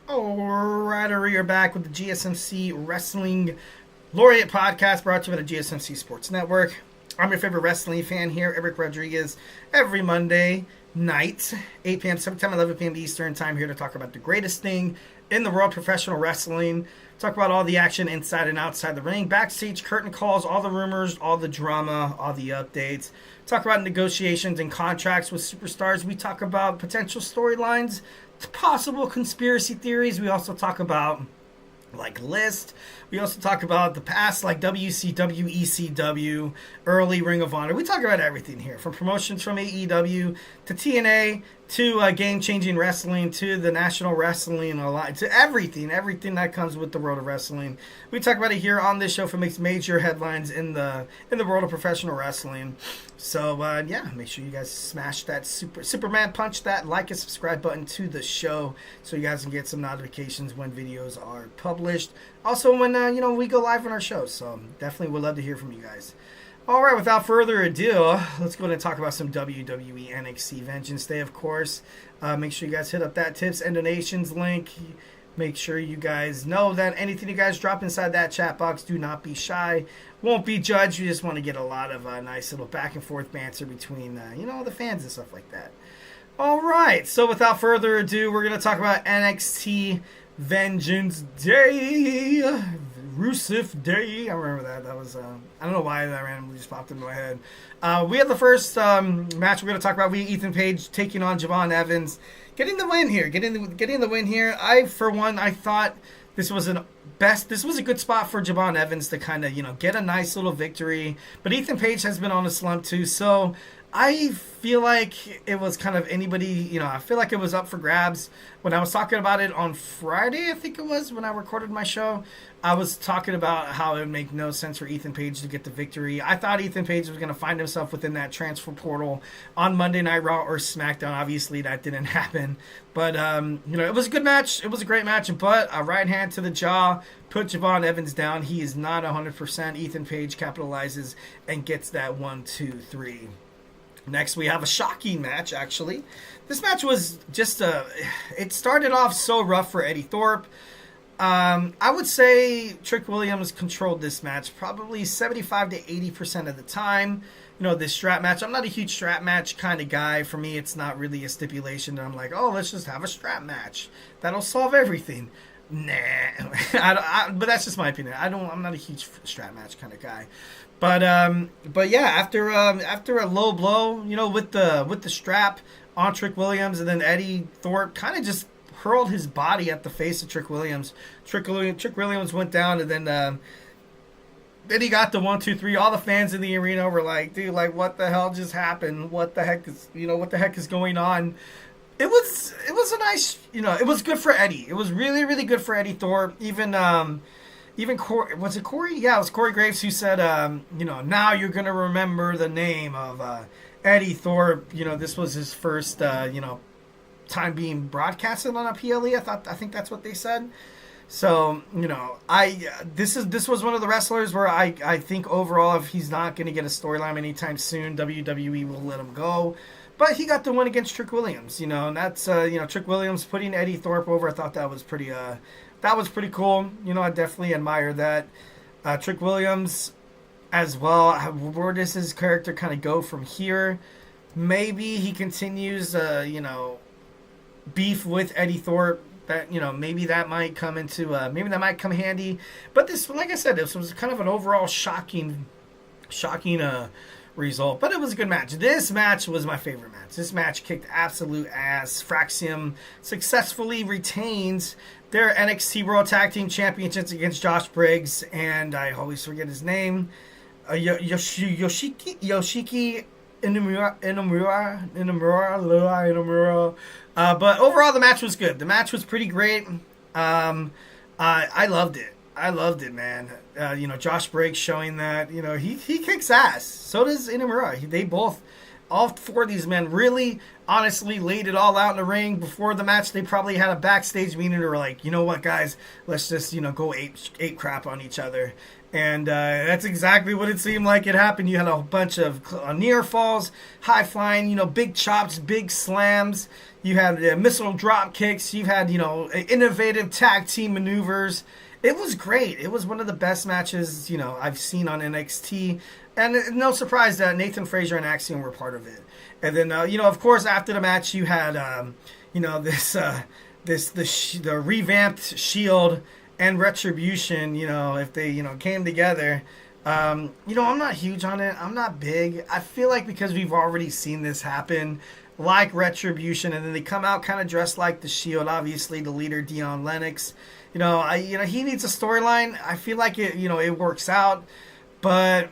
[SPEAKER 1] Alright, we are back with the GSMC Wrestling Laureate podcast brought to you by the GSMC Sports Network. I'm your favorite wrestling fan here, Eric Rodriguez, every Monday night, 8 p.m. Pacific time, 11 p.m. Eastern time, here to talk about the greatest thing in the world, professional wrestling. Talk about all the action inside and outside the ring, backstage curtain calls, all the rumors, all the drama, all the updates. Talk about negotiations and contracts with superstars. We talk about potential storylines, possible conspiracy theories. We also talk about like list. We also talk about the past, like WCW, ECW, early Ring of Honor. We talk about everything here, from promotions from AEW to TNA to game-changing wrestling to the National Wrestling Alliance, to everything that comes with the world of wrestling. We talk about it here on this show for makes major headlines in the world of professional wrestling. So yeah, make sure you guys smash that Superman punch that like and subscribe button to the show so you guys can get some notifications when videos are published. Also when we go live on our show. So definitely would love to hear from you guys. All right, without further ado, let's go ahead and talk about some WWE NXT Vengeance Day, of course. Make sure you guys hit up that tips and donations link. Make sure you guys know that anything you guys drop inside that chat box, do not be shy. Won't be judged. We just want to get a lot of nice little back and forth banter between, the fans and stuff like that. All right, so without further ado, we're going to talk about NXT Vengeance Day. Rusev Day. I remember that. That was, I don't know why that randomly just popped into my head. We have the first match we're going to talk about. We have Ethan Page taking on Javon Evans. Getting the win here. Getting the win here. I thought this was a good spot for Javon Evans to kind of, get a nice little victory. But Ethan Page has been on a slump too, so I feel like it was kind of anybody, I feel like it was up for grabs. When I was talking about it on Friday, I think it was, when I recorded my show, I was talking about how it would make no sense for Ethan Page to get the victory. I thought Ethan Page was going to find himself within that transfer portal on Monday Night Raw or SmackDown. Obviously, that didn't happen. But, it was a good match. It was a great match. But a right hand to the jaw put Javon Evans down. He is not 100%. Ethan Page capitalizes and gets that 1, 2, 3. Next, we have a shocking match, actually. This match was just it started off so rough for Eddie Thorpe. I would say Trick Williams controlled this match probably 75 to 80% of the time. This strap match, I'm not a huge strap match kind of guy. For me, it's not really a stipulation that I'm like, oh, let's just have a strap match. That'll solve everything. Nah. But that's just my opinion. I'm not a huge strap match kind of guy. But yeah, after a low blow, with the strap on Trick Williams, and then Eddie Thorpe kind of just hurled his body at the face of Trick Williams. Trick Williams went down, and then he got the 1, 2, 3. All the fans in the arena were like, dude, like, what the hell just happened? What the heck is going on? It was a nice, it was good for Eddie. It was really, really good for Eddie Thorpe. Even Corey, was it Corey? Yeah, it was Corey Graves who said, now you're going to remember the name of Eddie Thorpe. This was his first, time being broadcasted on a PLE. I think that's what they said. So, this was one of the wrestlers where I think overall, if he's not going to get a storyline anytime soon, WWE will let him go. But he got the win against Trick Williams, and that's, Trick Williams putting Eddie Thorpe over. I thought that was pretty cool. I definitely admire that. Trick Williams as well. Where does his character kind of go from here? Maybe he continues, beef with Eddie Thorpe. That, maybe that might come handy. But this, like I said, this was kind of an overall shocking result. But it was a good match. This match was my favorite match. This match kicked absolute ass. Fraxium successfully retains their NXT World Tag Team Championships against Josh Briggs, and I always forget his name, Yoshiki Inamura. But overall, the match was good. The match was pretty great. I loved it. Man. Josh Briggs showing that, he kicks ass. So does Inamura. They both All 4 of these men really, honestly, laid it all out in the ring. Before the match, they probably had a backstage meeting and were like, you know what, guys, let's just, go ape crap on each other. And that's exactly what it seemed like it happened. You had a bunch of near falls, high flying, big chops, big slams. You had missile drop kicks. You had, innovative tag team maneuvers. It was great. It was one of the best matches, I've seen on NXT. And no surprise that Nathan Frazier and Axiom were part of it. And then, of course, after the match, you had, the revamped Shield and Retribution, if they, came together. I'm not huge on it. I'm not big. I feel like because we've already seen this happen, like Retribution, and then they come out kind of dressed like the Shield, obviously the leader, Dion Lennox. He needs a storyline. I feel like it, it works out, but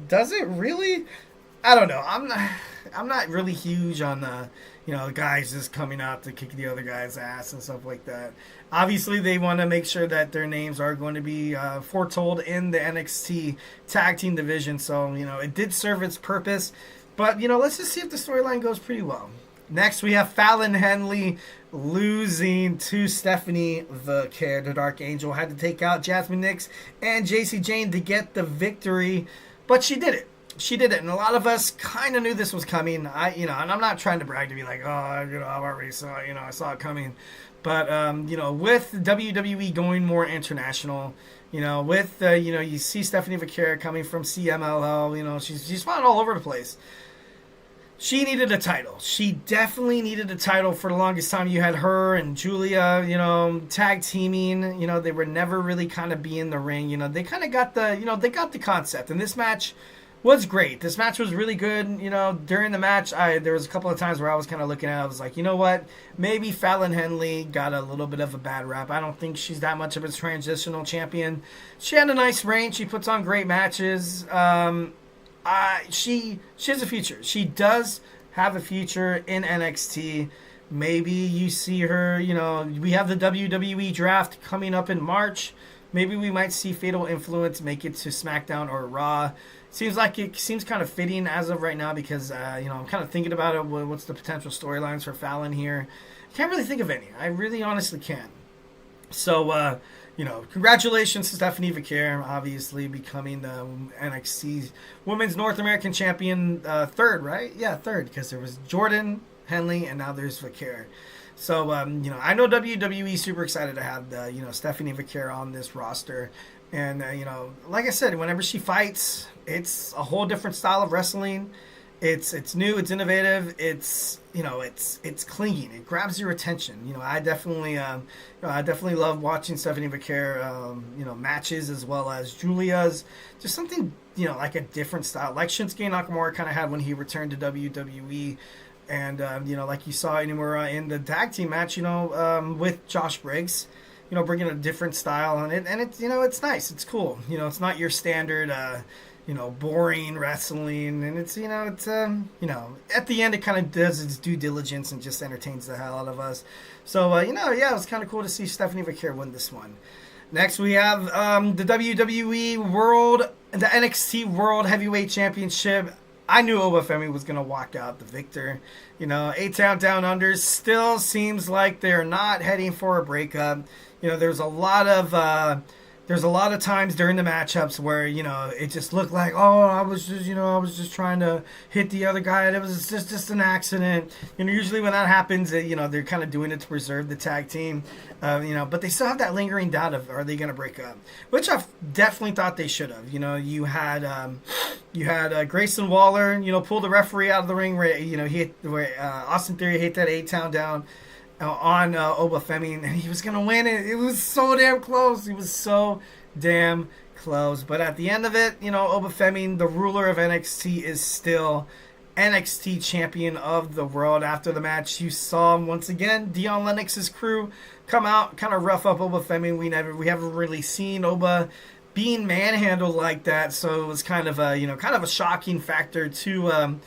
[SPEAKER 1] does it really? I don't know. I'm not really huge on the, guys just coming out to kick the other guy's ass and stuff like that. Obviously, they want to make sure that their names are going to be foretold in the NXT tag team division. So, it did serve its purpose. But, let's just see if the storyline goes pretty well. Next, we have Fallon Henley losing to Stephanie Vaquer. The Dark Angel had to take out Jasmine Nix and JC Jane to get the victory. But she did it. And a lot of us kind of knew this was coming. And I'm not trying to brag to be like, I've already saw, I saw it coming. But, with WWE going more international, you see Stephanie Vaquer coming from CMLL, she's fought all over the place. She needed a title. She definitely needed a title for the longest time. You had her and Julia, tag teaming. They were never really kind of be in the ring. They kind of got they got the concept. And this match was great. This match was really good. During the match, there was a couple of times where I was kind of looking at it. I was like, you know what? Maybe Fallon Henley got a little bit of a bad rap. I don't think she's that much of a transitional champion. She had a nice reign. She puts on great matches. She has a future. She does have a future in NXT. Maybe you see her, we have the WWE draft coming up in March. Maybe we might see Fatal Influence make it to SmackDown or Raw. Seems kind of fitting as of right now because, I'm kind of thinking about it. What's the potential storylines for Fallon here? I can't really think of any. I really honestly can't. So, congratulations to Stephanie Vaquer, obviously becoming the NXT Women's North American Champion third, right? Yeah, third, because there was Jordan, Henley, and now there's Vaquer. So, I know WWE super excited to have Stephanie Vaquer on this roster. And, like I said, whenever she fights, it's a whole different style of wrestling. It's new, it's innovative, it's clinging. It grabs your attention. I definitely love watching Stephanie Vaquer, matches as well as Julia's. Just something, like a different style, like Shinsuke Nakamura kind of had when he returned to WWE. And, like you saw in the tag team match, with Josh Briggs, bringing a different style on it. And it's, it's nice. It's cool. It's not your standard, boring wrestling. And it's, at the end it kind of does its due diligence and just entertains the hell out of us. So, it was kind of cool to see Stephanie Vaquer win this one. Next, we have the WWE the NXT World Heavyweight Championship. I knew Obafemi was going to walk out the victor. A-Town Down Under still seems like they're not heading for a breakup. There's a lot of times during the matchups where, it just looked like, I was just trying to hit the other guy. And it was just an accident. Usually when that happens, they're kind of doing it to preserve the tag team. But they still have that lingering doubt of, are they going to break up? Which I definitely thought they should have. You had Grayson Waller, pull the referee out of the ring where Austin Theory hit that 8-town down on Obafemi, and he was going to win it. It was so damn close. He was so damn close. But at the end of it, Obafemi, the ruler of NXT, is still NXT champion of the world. After the match, you saw once again Dion Lennox's crew come out, kind of rough up Obafemi. We haven't really seen Oba being manhandled like that, so it was kind of a shocking factor to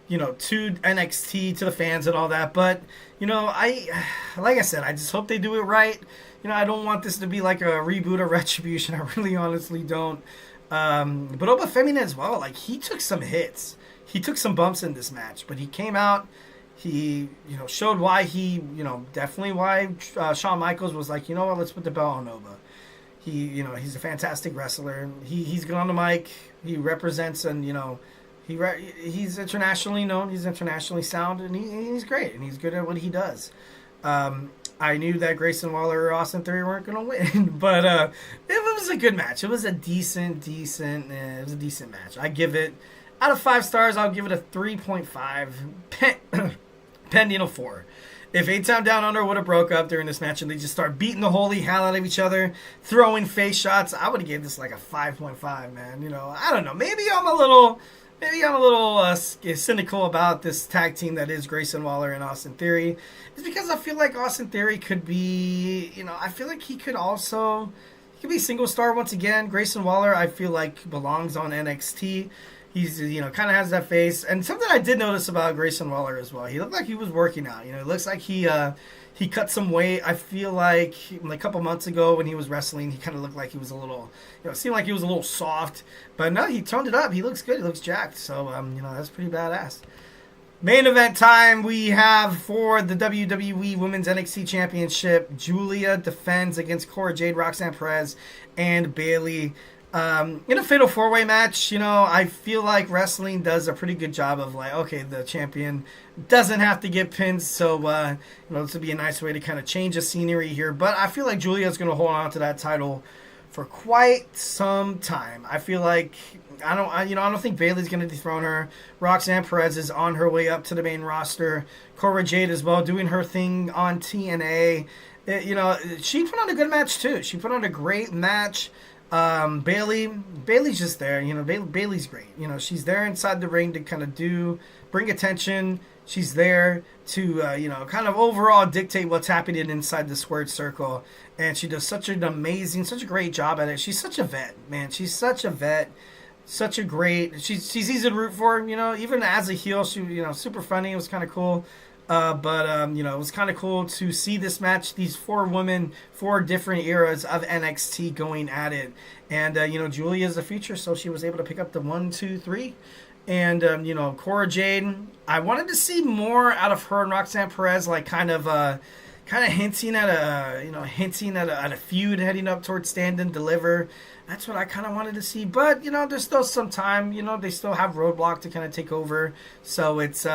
[SPEAKER 1] NXT, to the fans and all that. But like I said, I just hope they do it right. I don't want this to be like a reboot of Retribution. I really honestly don't. But Obafemi as well, like, he took some hits. he took some bumps in this match, but he came out. He, showed why definitely why Shawn Michaels was like, you know what, let's put the belt on Nova. He's a fantastic wrestler. He's good on the mic. He represents, and he's internationally known. He's internationally sound, and he's great, and he's good at what he does. I knew that Grayson Waller or Austin Theory weren't going to win, but it was a good match. It was a decent match. I give it, out of 5 stars, I'll give it a 3.5, pending a 4. If 8-Time Down Under would have broke up during this match and they just start beating the holy hell out of each other, throwing face shots, I would have given this like a 5.5, man. I don't know. Maybe I'm a little cynical about this tag team that is Grayson Waller and Austin Theory. It's because I feel like Austin Theory could be, I feel like he could be single star once again. Grayson Waller, I feel like, belongs on NXT. He's, kind of has that face. And something I did notice about Grayson Waller as well, he looked like he was working out. It looks like he cut some weight. I feel like a couple months ago when he was wrestling, he kind of looked like he was a little, seemed like he was a little soft. But no, he toned it up. He looks good. He looks jacked. So, that's pretty badass. Main event time, we have for the WWE Women's NXT Championship, Julia defends against Cora Jade, Roxanne Perez, and Bayley. In a fatal 4-way match, I feel like wrestling does a pretty good job of the champion doesn't have to get pinned, so this would be a nice way to kind of change the scenery here. But I feel like Julia's going to hold on to that title for quite some time. I feel like I don't think Bayley's going to dethrone her. Roxanne Perez is on her way up to the main roster. Cora Jade as well, doing her thing on TNA. She put on a good match too. She put on a great match. Bayley's just there, Bayley's great. She's there inside the ring to kind of bring attention. She's there to, kind of overall dictate what's happening inside the squared circle. And she does such a great job at it. She's such a vet, man. She's such a vet. She's easy to root for, even as a heel, she, super funny. It was kind of cool. But it was kind of cool to see this match, these 4 women, 4 different eras of NXT going at it. And, Julia is the future, so she was able to pick up the 1, 2, 3. And, Cora Jade, I wanted to see more out of her and Roxanne Perez, kind of hinting at a feud heading up towards Stand and Deliver. That's what I kind of wanted to see. But, there's still some time. They still have Roadblock to kind of take over. So it's,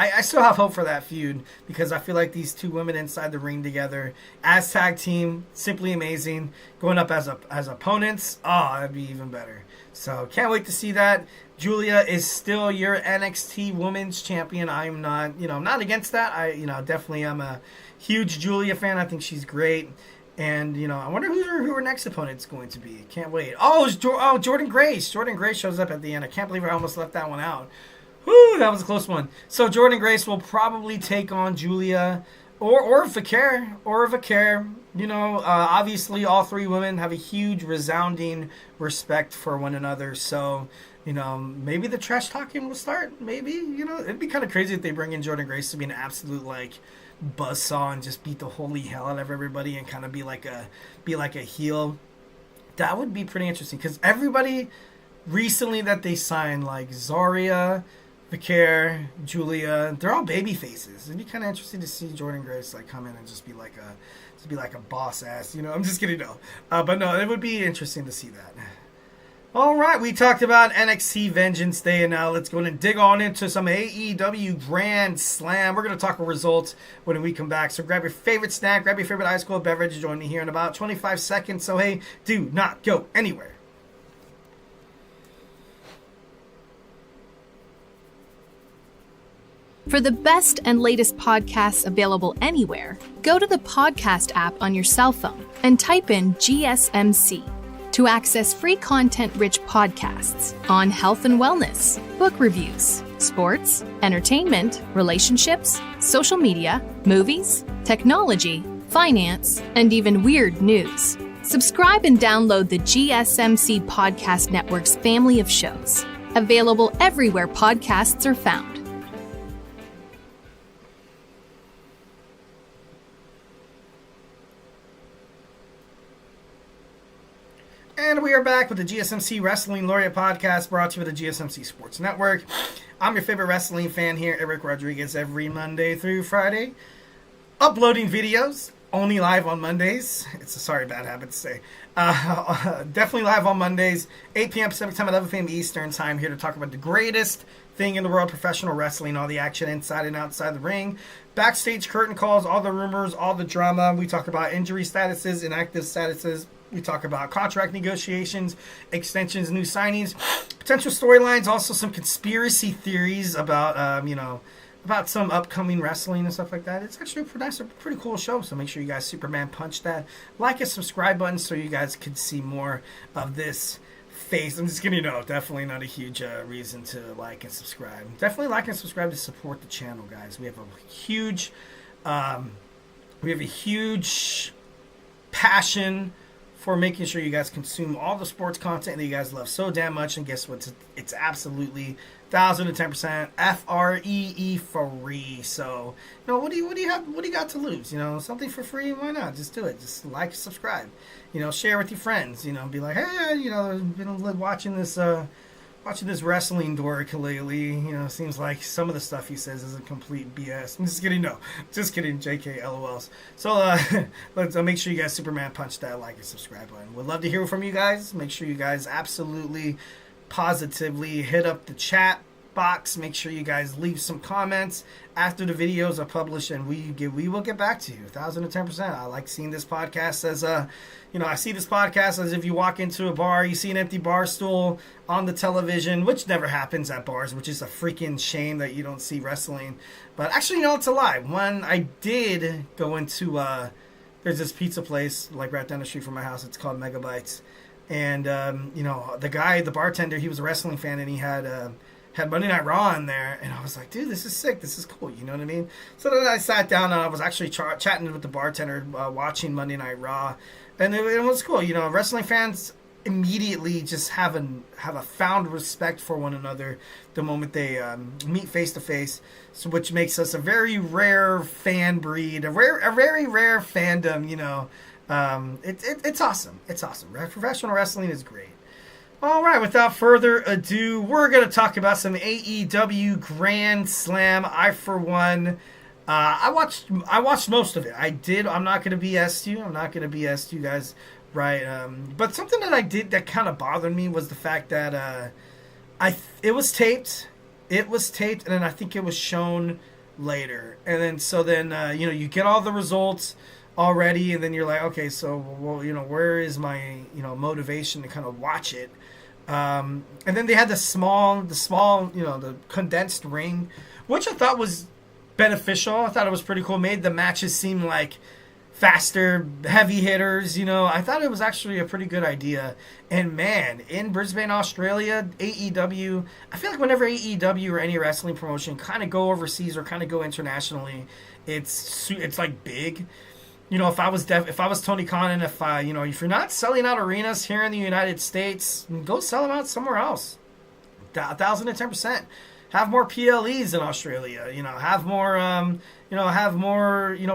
[SPEAKER 1] I still have hope for that feud because I feel like these 2 women inside the ring together as tag team, simply amazing. Going up as opponents, that'd be even better. So can't wait to see that. Julia is still your NXT Women's Champion. I'm not, not against that. I, definitely am a huge Julia fan. I think she's great. And, I wonder who her next opponent's going to be. Can't wait. It's Jordan Grace. Jordan Grace shows up at the end. I can't believe I almost left that one out. Whew, that was a close one. So Jordan Grace will probably take on Julia or Vicaire. Obviously all 3 women have a huge resounding respect for one another. So, maybe the trash talking will start. Maybe, it'd be kind of crazy if they bring in Jordan Grace to be an absolute buzzsaw and just beat the holy hell out of everybody and kind of be like a heel. That would be pretty interesting because everybody recently that they signed, like Zarya, Vicaire, Julia, they're all baby faces. It'd be kind of interesting to see Jordan Grace come in and just be like a boss ass. I'm just kidding, no. But no, it would be interesting to see that. All right, we talked about NXT Vengeance Day, and now let's go and dig on into some AEW Grand Slam. We're going to talk results when we come back. So grab your favorite snack, grab your favorite ice cold beverage. Join me here in about 25 seconds. So hey, do not go anywhere.
[SPEAKER 5] For the best and latest podcasts available anywhere, go to the podcast app on your cell phone and type in GSMC to access free content-rich podcasts on health and wellness, book reviews, sports, entertainment, relationships, social media, movies, technology, finance, and even weird news. Subscribe and download the GSMC Podcast Network's family of shows, available everywhere podcasts are found.
[SPEAKER 1] And we are back with the GSMC Wrestling Laureate podcast brought to you by the GSMC Sports Network. I'm your favorite wrestling fan here, Eric Rodriguez, every Monday through Friday. Uploading videos, only live on Mondays. It's a bad habit to say. Definitely live on Mondays, 8 p.m. Pacific time, 11 p.m. Eastern time, here to talk about the greatest thing in the world, professional wrestling, all the action inside and outside the ring, backstage curtain calls, all the rumors, all the drama. We talk about injury statuses, inactive statuses. We talk about contract negotiations, extensions, new signings, potential storylines, also some conspiracy theories about, about some upcoming wrestling and stuff like that. It's actually a pretty cool show, so make sure you guys Superman punch that like and subscribe button so you guys can see more of this face. I'm just kidding, definitely not a huge reason to like and subscribe. Definitely like and subscribe to support the channel, guys. We have a huge passion for making sure you guys consume all the sports content that you guys love so damn much. And guess what? It's absolutely 1,010% free. So, what do you got to lose? Something for free. Why not? Just do it. Just like, subscribe. Share with your friends. Be like, hey, I've been watching this wrestling dork lately. Seems like some of the stuff he says is a complete BS. I'm just kidding. No, just kidding. JK, LOLs. So let's make sure you guys Superman punch that like and subscribe button. We'd love to hear from you guys. Make sure you guys absolutely, positively hit up the chat box. Make sure you guys leave some comments after the videos are published, and we will get back to you 1,010%. I like seeing this podcast as I see this podcast as if you walk into a bar, you see an empty bar stool on the television, which never happens at bars, which is a freaking shame that you don't see wrestling. But actually, it's a lie. When I did go into, there's this pizza place like right down the street from my house. It's called Megabytes. And, the bartender, he was a wrestling fan, and he had Monday Night Raw in there, and I was like, dude, this is sick, this is cool, you know what I mean? So then I sat down, and I was actually chatting with the bartender, watching Monday Night Raw, and it was cool. Wrestling fans immediately just have a found respect for one another the moment they meet face to face, so which makes us a very rare fan breed, a very rare fandom. It's awesome. It's awesome. Professional wrestling is great. All right, without further ado, we're going to talk about some AEW Grand Slam. I, for one, I watched most of it. I'm not going to BS you guys, right? But something that I did that kind of bothered me was the fact that it was taped, and then I think it was shown later. And then you get all the results already, and then you're like, okay, so where is my motivation to kind of watch it? And then they had the small the condensed ring, which I thought was beneficial. I thought it was pretty cool. Made the matches seem like faster, heavy hitters. I thought it was actually a pretty good idea. And man, in Brisbane, Australia, AEW, I feel like whenever AEW or any wrestling promotion kind of go overseas or kind of go internationally, it's like big. If I was Tony Khan, and if you're not selling out arenas here in the United States, go sell them out somewhere else. 1,010%. Have more PLEs in Australia. Have more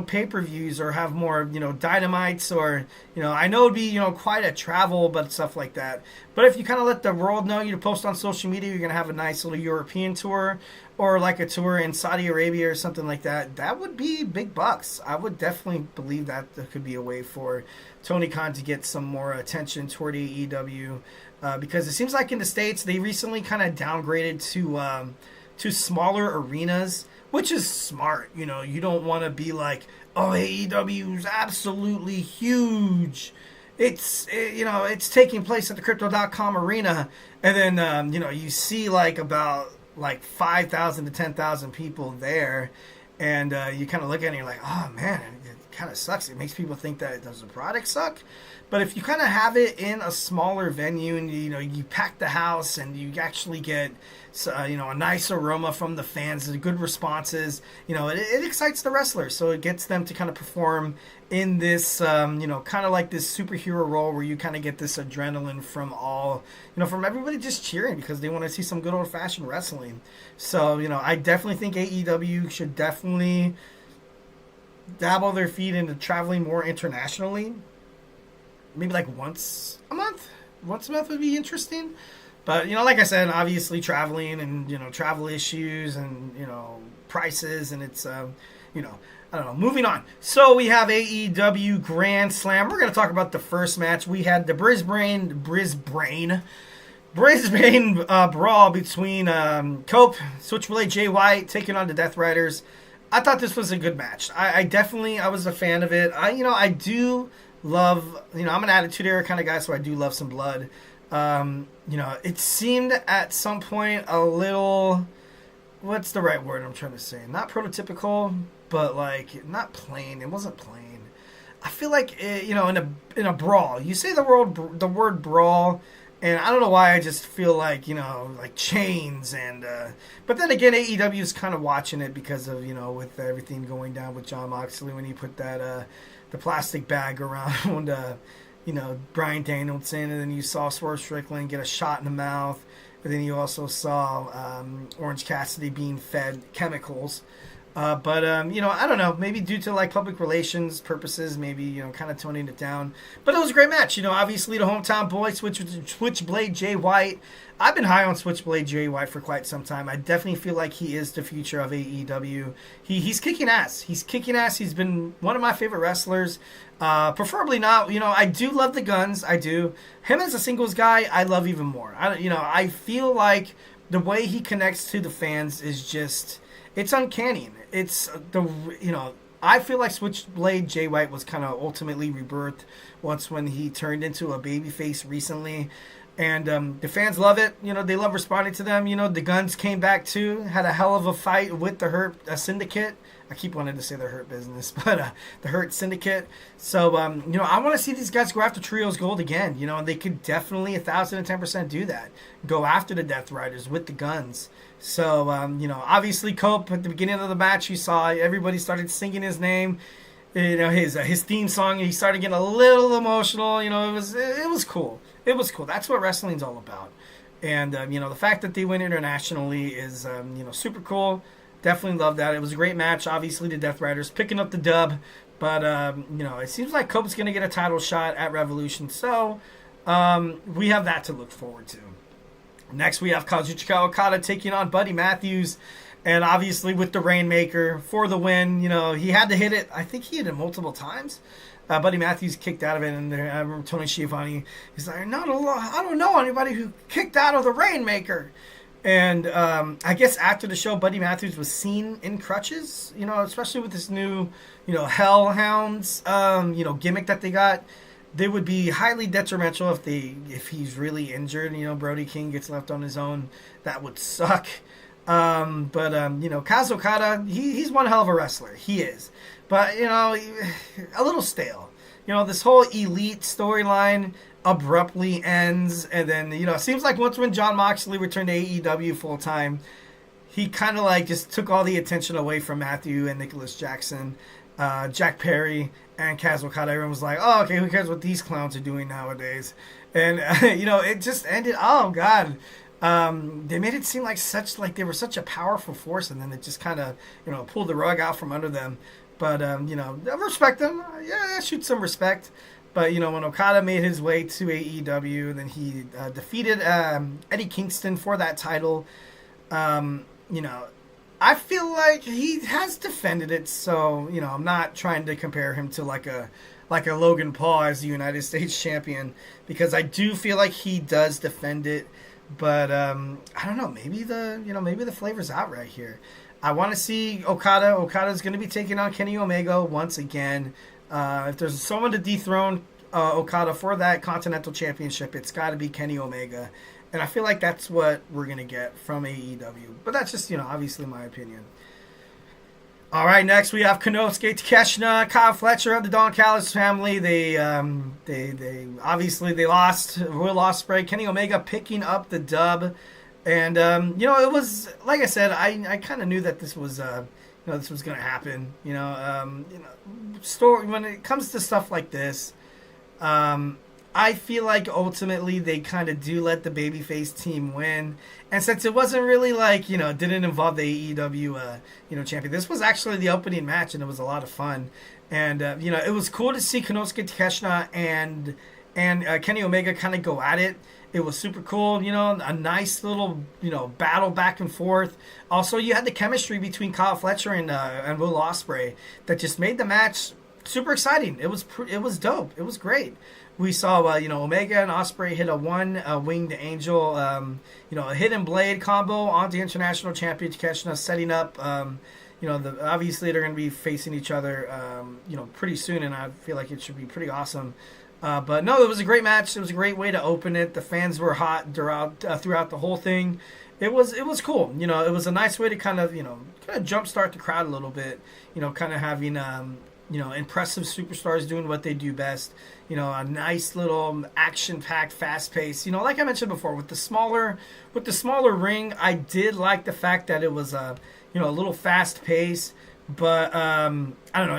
[SPEAKER 1] pay-per-views, or have more dynamites, or I know it'd be quite a travel, but stuff like that. But if you kind of let the world know, you post on social media, you're gonna have a nice little European tour, or like a tour in Saudi Arabia or something like that. That would be big bucks. I would definitely believe that there could be a way for Tony Khan to get some more attention toward AEW, because it seems like in the States they recently kind of downgraded to smaller arenas, which is smart. You don't want to be like, oh, AEW is absolutely huge. It's taking place at the Crypto.com arena, and then you see about 5,000 to 10,000 people there, and you kind of look at it and you're like, oh man, it kind of sucks. It makes people think that does the product suck. But if you kind of have it in a smaller venue, and you pack the house, and you actually get a nice aroma from the fans, and good responses, it excites the wrestlers, so it gets them to kind of perform in this kind of like this superhero role, where you kind of get this adrenaline from from everybody just cheering because they want to see some good old-fashioned wrestling. So I definitely think AEW should definitely dabble their feet into traveling more internationally, maybe like once a month, Once a month would be interesting. But, like I said, obviously traveling and, travel issues and, prices, and it's, I don't know. Moving on. So we have AEW Grand Slam. We're going to talk about the first match. We had the Brisbane brawl between Cope, Switchblade Jay White taking on the Death Riders. I thought this was a good match. I was a fan of it. I do love, I'm an Attitude Era kind of guy, so I do love some blood. It seemed at some point a little, what's the right word I'm trying to say? Not prototypical, but like not plain. It wasn't plain. I feel like in a brawl, you say the word brawl, and I don't know why I just feel like like chains and. But then again, AEW is kind of watching it because of with everything going down with Jon Moxley when he put that the plastic bag around. Bryan Danielson, and then you saw Swerve Strickland get a shot in the mouth, but then you also saw Orange Cassidy being fed chemicals. But I don't know, maybe due to like public relations purposes, maybe, kind of toning it down. But it was a great match. Obviously the hometown boy, Switchblade Jay White. I've been high on Switchblade Jay White for quite some time. I definitely feel like he is the future of AEW. He's kicking ass. He's been one of my favorite wrestlers. Preferably not, I do love the Guns. I do. Him as a singles guy, I love even more. I feel like the way he connects to the fans is just, it's uncanny. It's I feel like Switchblade Jay White was kind of ultimately rebirthed once when he turned into a babyface recently. And the fans love it. They love responding to them. The Guns came back too, had a hell of a fight with the Hurt Syndicate. I keep wanting to say the Hurt Business, but the Hurt Syndicate. So, I want to see these guys go after Trios Gold again. And they could definitely 1,010% do that. Go after the Death Riders with the Guns. So, obviously Cope at the beginning of the match, you saw everybody started singing his name. His theme song. He started getting a little emotional. It was cool. It was cool. That's what wrestling's all about. And, the fact that they went internationally is, super cool. Definitely love that. It was a great match. Obviously, the Death Riders picking up the dub. But, it seems like Cope's going to get a title shot at Revolution. So, we have that to look forward to. Next, we have Kazuchika Okada taking on Buddy Matthews. And obviously, with the Rainmaker for the win, he had to hit it. I think he hit it multiple times. Buddy Matthews kicked out of it, and I remember Tony Schiavone, he's like, I don't know anybody who kicked out of the Rainmaker. And I guess after the show, Buddy Matthews was seen in crutches, especially with this new, Hellhounds, gimmick that they got. They would be highly detrimental if he's really injured. Brody King gets left on his own. That would suck. But Kaz Okada, he's one hell of a wrestler. He is. But, a little stale. This whole Elite storyline abruptly ends. And then, it seems like once when Jon Moxley returned to AEW full time, he kind of like just took all the attention away from Matthew and Nicholas Jackson, Jack Perry, and Kaz Okada. Everyone was like, oh, okay, who cares what these clowns are doing nowadays? And, it just ended. Oh, God. They made it seem like they were such a powerful force, and then it just kind of, pulled the rug out from under them. But, I respect them. Yeah, I shoot some respect. But, when Okada made his way to AEW, and then he defeated Eddie Kingston for that title, I feel like he has defended it. So, I'm not trying to compare him to like a Logan Paul as the United States champion, because I do feel like he does defend it. But I don't know. Maybe the flavor's out right here. I want to see Okada. Okada's going to be taking on Kenny Omega once again. If there's someone to dethrone Okada for that Continental Championship, it's got to be Kenny Omega. And I feel like that's what we're going to get from AEW. But that's just, obviously my opinion. All right, next we have Konosuke Takeshita, Kyle Fletcher of the Don Callis family. They obviously lost. Will Ospreay, Kenny Omega picking up the dub, and it was like I said, I kind of knew that this was this was going to happen. Story when it comes to stuff like this, I feel like ultimately they kind of do let the babyface team win. And since it wasn't really didn't involve the AEW, champion, this was actually the opening match, and it was a lot of fun. And, it was cool to see Konosuke Takeshita and and Kenny Omega kind of go at it. It was super cool, a nice little, battle back and forth. Also, you had the chemistry between Kyle Fletcher and Will Ospreay that just made the match super exciting. It was dope. It was great. We saw, Omega and Ospreay hit a winged angel, a hidden blade combo on the International Championship, setting up, obviously they're going to be facing each other, pretty soon, and I feel like it should be pretty awesome. But no, it was a great match. It was a great way to open it. The fans were hot throughout the whole thing. It was cool. It was a nice way to kind of jumpstart the crowd a little bit. Kind of having impressive superstars doing what they do best. A nice little action-packed, fast-paced. Like I mentioned before, with the smaller ring, I did like the fact that it was a little fast-paced. But I don't know.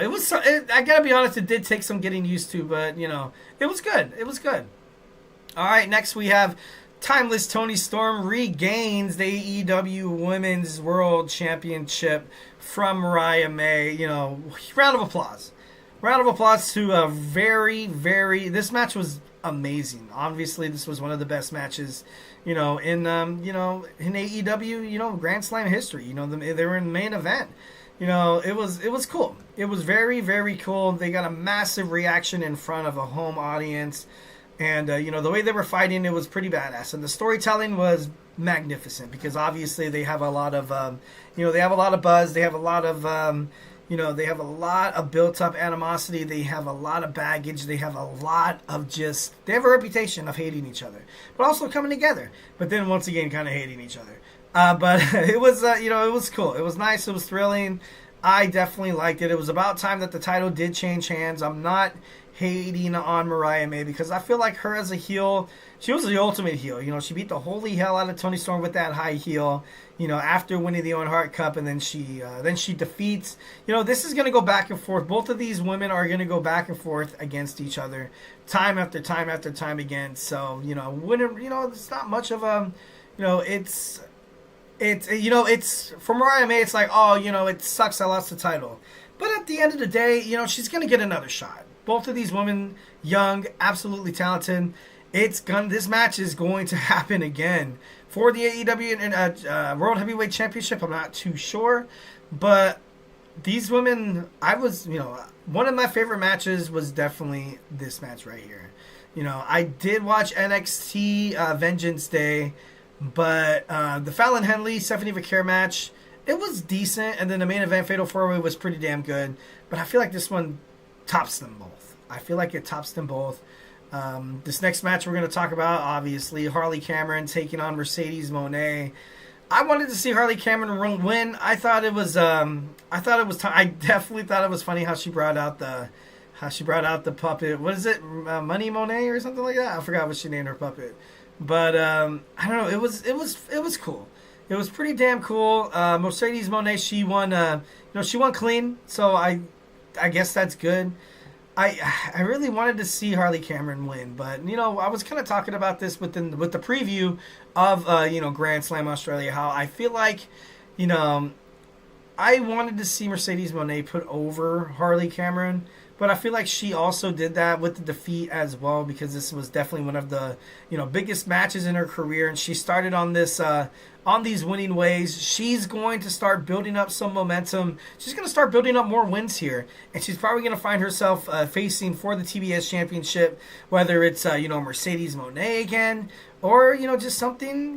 [SPEAKER 1] I gotta be honest. It did take some getting used to, but it was good. It was good. All right. Next we have Timeless Toni Storm regains the AEW Women's World Championship from Mariah May. Round of applause. Round of applause to a very, very. This match was amazing. Obviously, this was one of the best matches. In AEW. Grand Slam history. They were in the main event. It was cool. It was very, very cool. They got a massive reaction in front of a home audience. And, the way they were fighting, it was pretty badass. And the storytelling was magnificent because obviously they have a lot of, they have a lot of buzz. They have a lot of, they have a lot of built-up animosity. They have a lot of baggage. They have a lot of they have a reputation of hating each other, but also coming together. But then once again, kind of hating each other. But it was, it was cool. It was nice. It was thrilling. I definitely liked it. It was about time that the title did change hands. I'm not hating on Mariah May because I feel like her as a heel, she was the ultimate heel. She beat the holy hell out of Toni Storm with that high heel, after winning the Owen Hart Cup, and then she defeats. This is going to go back and forth. Both of these women are going to go back and forth against each other time after time after time again. So, it's not much of a, it's for Mariah May, it's like, it sucks I lost the title. But at the end of the day, she's going to get another shot. Both of these women, young, absolutely talented. This match is going to happen again for the AEW World Heavyweight Championship. I'm not too sure, but these women, one of my favorite matches was definitely this match right here. I did watch NXT Vengeance Day. But the Fallon Henley, Stephanie Vaquer match, it was decent. And then the main event, Fatal 4-Way, was pretty damn good. But I feel like this one tops them both. I feel like it tops them both. This next match we're going to talk about, obviously, Harley Cameron taking on Mercedes Mone. I wanted to see Harley Cameron win. I definitely thought it was funny how she brought out the puppet. What is it? Money Monet or something like that? I forgot what she named her puppet. But I don't know. It was cool. It was pretty damn cool. Mercedes Mone, she won. She won clean. So I guess that's good. I really wanted to see Harley Cameron win, but I was kind of talking about this with the preview of Grand Slam Australia. How I feel like I wanted to see Mercedes Mone put over Harley Cameron. But I feel like she also did that with the defeat as well because this was definitely one of the biggest matches in her career, and she started on this on these winning ways. She's going to start building up some momentum. She's going to start building up more wins here, and she's probably going to find herself facing for the TBS Championship, whether it's Mercedes Mone again or just something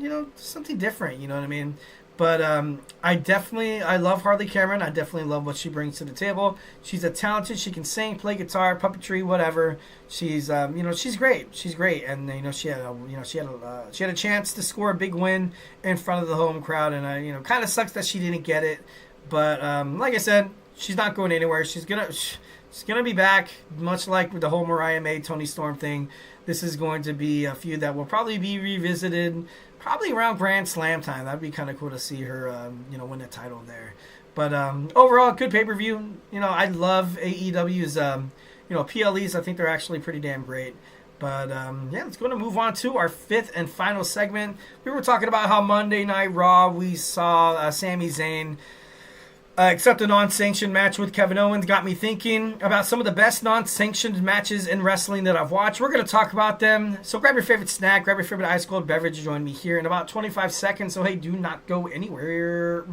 [SPEAKER 1] different. You know what I mean? But I love Harley Cameron. I definitely love what she brings to the table. She's a talented. She can sing, play guitar, puppetry, whatever. She's she's great. She's great, and she had a chance to score a big win in front of the home crowd, and kind of sucks that she didn't get it. But like I said, she's not going anywhere. She's gonna be back, much like with the whole Mariah May Toni Storm thing. This is going to be a feud that will probably be revisited. Probably around Grand Slam time. That'd be kind of cool to see her, win the title there. But overall, good pay-per-view. I love AEW's, PLEs. I think they're actually pretty damn great. But, let's go to move on to our fifth and final segment. We were talking about how Monday Night Raw, we saw Sami Zayn Except a non-sanctioned match with Kevin Owens got me thinking about some of the best non-sanctioned matches in wrestling that I've watched. We're going to talk about them. So grab your favorite snack, grab your favorite ice cold beverage, join me here in about 25 seconds. So hey, do not go anywhere.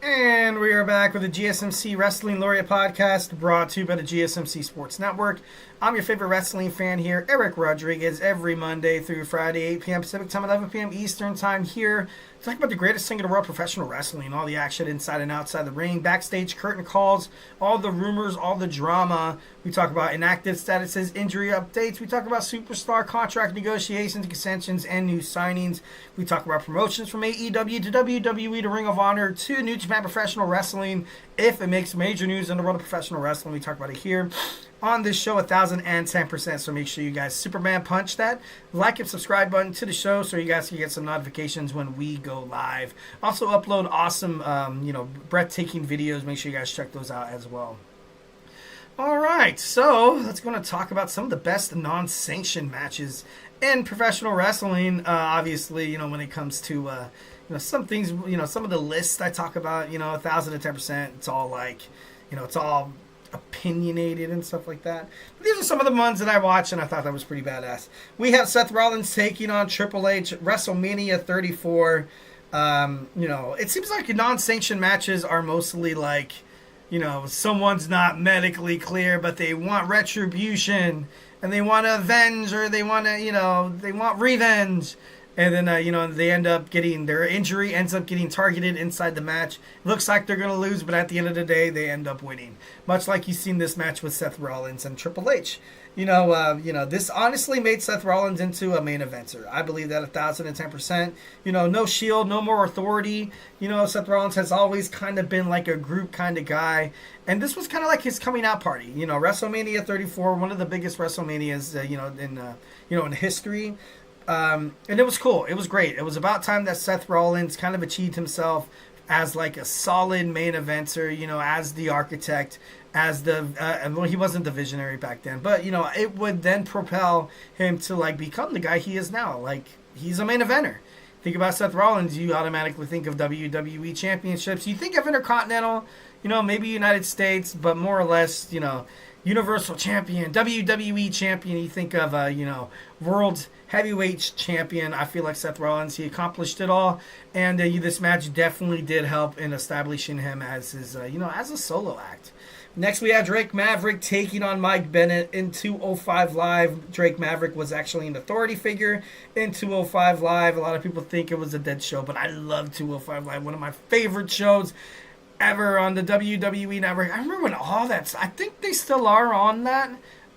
[SPEAKER 1] And we are back with the GSMC Wrestling Laureate podcast brought to you by the GSMC Sports Network. I'm your favorite wrestling fan here, Eric Rodriguez, every Monday through Friday, 8 p.m. Pacific Time, 11 p.m. Eastern Time here. Talk about the greatest thing in the world, professional wrestling, all the action inside and outside the ring, backstage curtain calls, all the rumors, all the drama. We talk about inactive statuses, injury updates. We talk about superstar contract negotiations, extensions, and new signings. We talk about promotions from AEW to WWE to Ring of Honor to New Japan Professional Wrestling. If it makes major news in the world of professional wrestling, we talk about it here on this show 1,010%. So make sure you guys Superman punch that like and subscribe button to the show so you guys can get some notifications when we go live. Also upload awesome, breathtaking videos. Make sure you guys check those out as well. All right, so let's go to talk about some of the best non-sanctioned matches in professional wrestling. Obviously, when it comes to some things, some of the lists I talk about, 1,010%. It's all like, it's all opinionated and stuff like that. But these are some of the ones that I watched and I thought that was pretty badass. We have Seth Rollins taking on Triple H, WrestleMania 34. It seems like non-sanctioned matches are mostly like, someone's not medically clear, but they want retribution and they want to avenge, or they want to, they want revenge. And then, they end up getting, their injury ends up getting targeted inside the match. Looks like they're going to lose, but at the end of the day, they end up winning. Much like you've seen this match with Seth Rollins and Triple H. This honestly made Seth Rollins into a main eventer. I believe that 1,010%. No Shield, no more authority. Seth Rollins has always kind of been like a group kind of guy. And this was kind of like his coming out party. WrestleMania 34, one of the biggest WrestleManias, in history. And it was cool. It was great. It was about time that Seth Rollins kind of achieved himself as like a solid main eventer, as the architect, as the, he wasn't the visionary back then, but, it would then propel him to like become the guy he is now. Like, he's a main eventer. Think about Seth Rollins, you automatically think of WWE championships. You think of Intercontinental, maybe United States, but more or less, Universal Champion, WWE Champion. You think of, World Heavyweight Champion. I feel like Seth Rollins, he accomplished it all. And this match definitely did help in establishing him as his, as a solo act. Next, we have Drake Maverick taking on Mike Bennett in 205 Live. Drake Maverick was actually an authority figure in 205 Live. A lot of people think it was a dead show, but I love 205 Live. One of my favorite shows ever on the WWE Network. I remember when all that, I think they still are on that.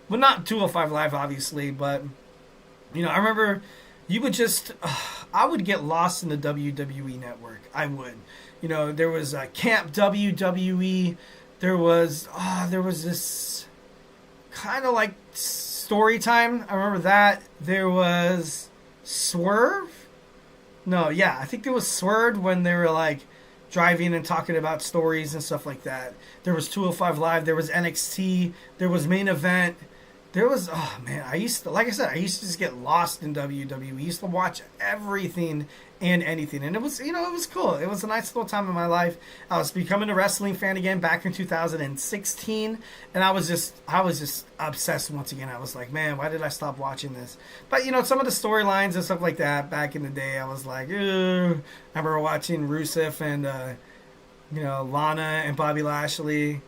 [SPEAKER 1] Well, not 205 Live, obviously, but, I remember you would just, I would get lost in the WWE Network. I would. There was Camp WWE. There was this kind of like story time. I remember that. There was Swerve. I think there was Swerve when they were like driving and talking about stories and stuff like that. There was 205 Live. There was NXT. There was Main Event. There was, I used to just get lost in WWE. I used to watch everything in anything. And it was, it was cool. It was a nice little time in my life. I was becoming a wrestling fan again back in 2016, and I was just obsessed once again. I was like, man, why did I stop watching this? But some of the storylines and stuff like that back in the day, I was like, ugh. I remember watching Rusev and Lana and Bobby Lashley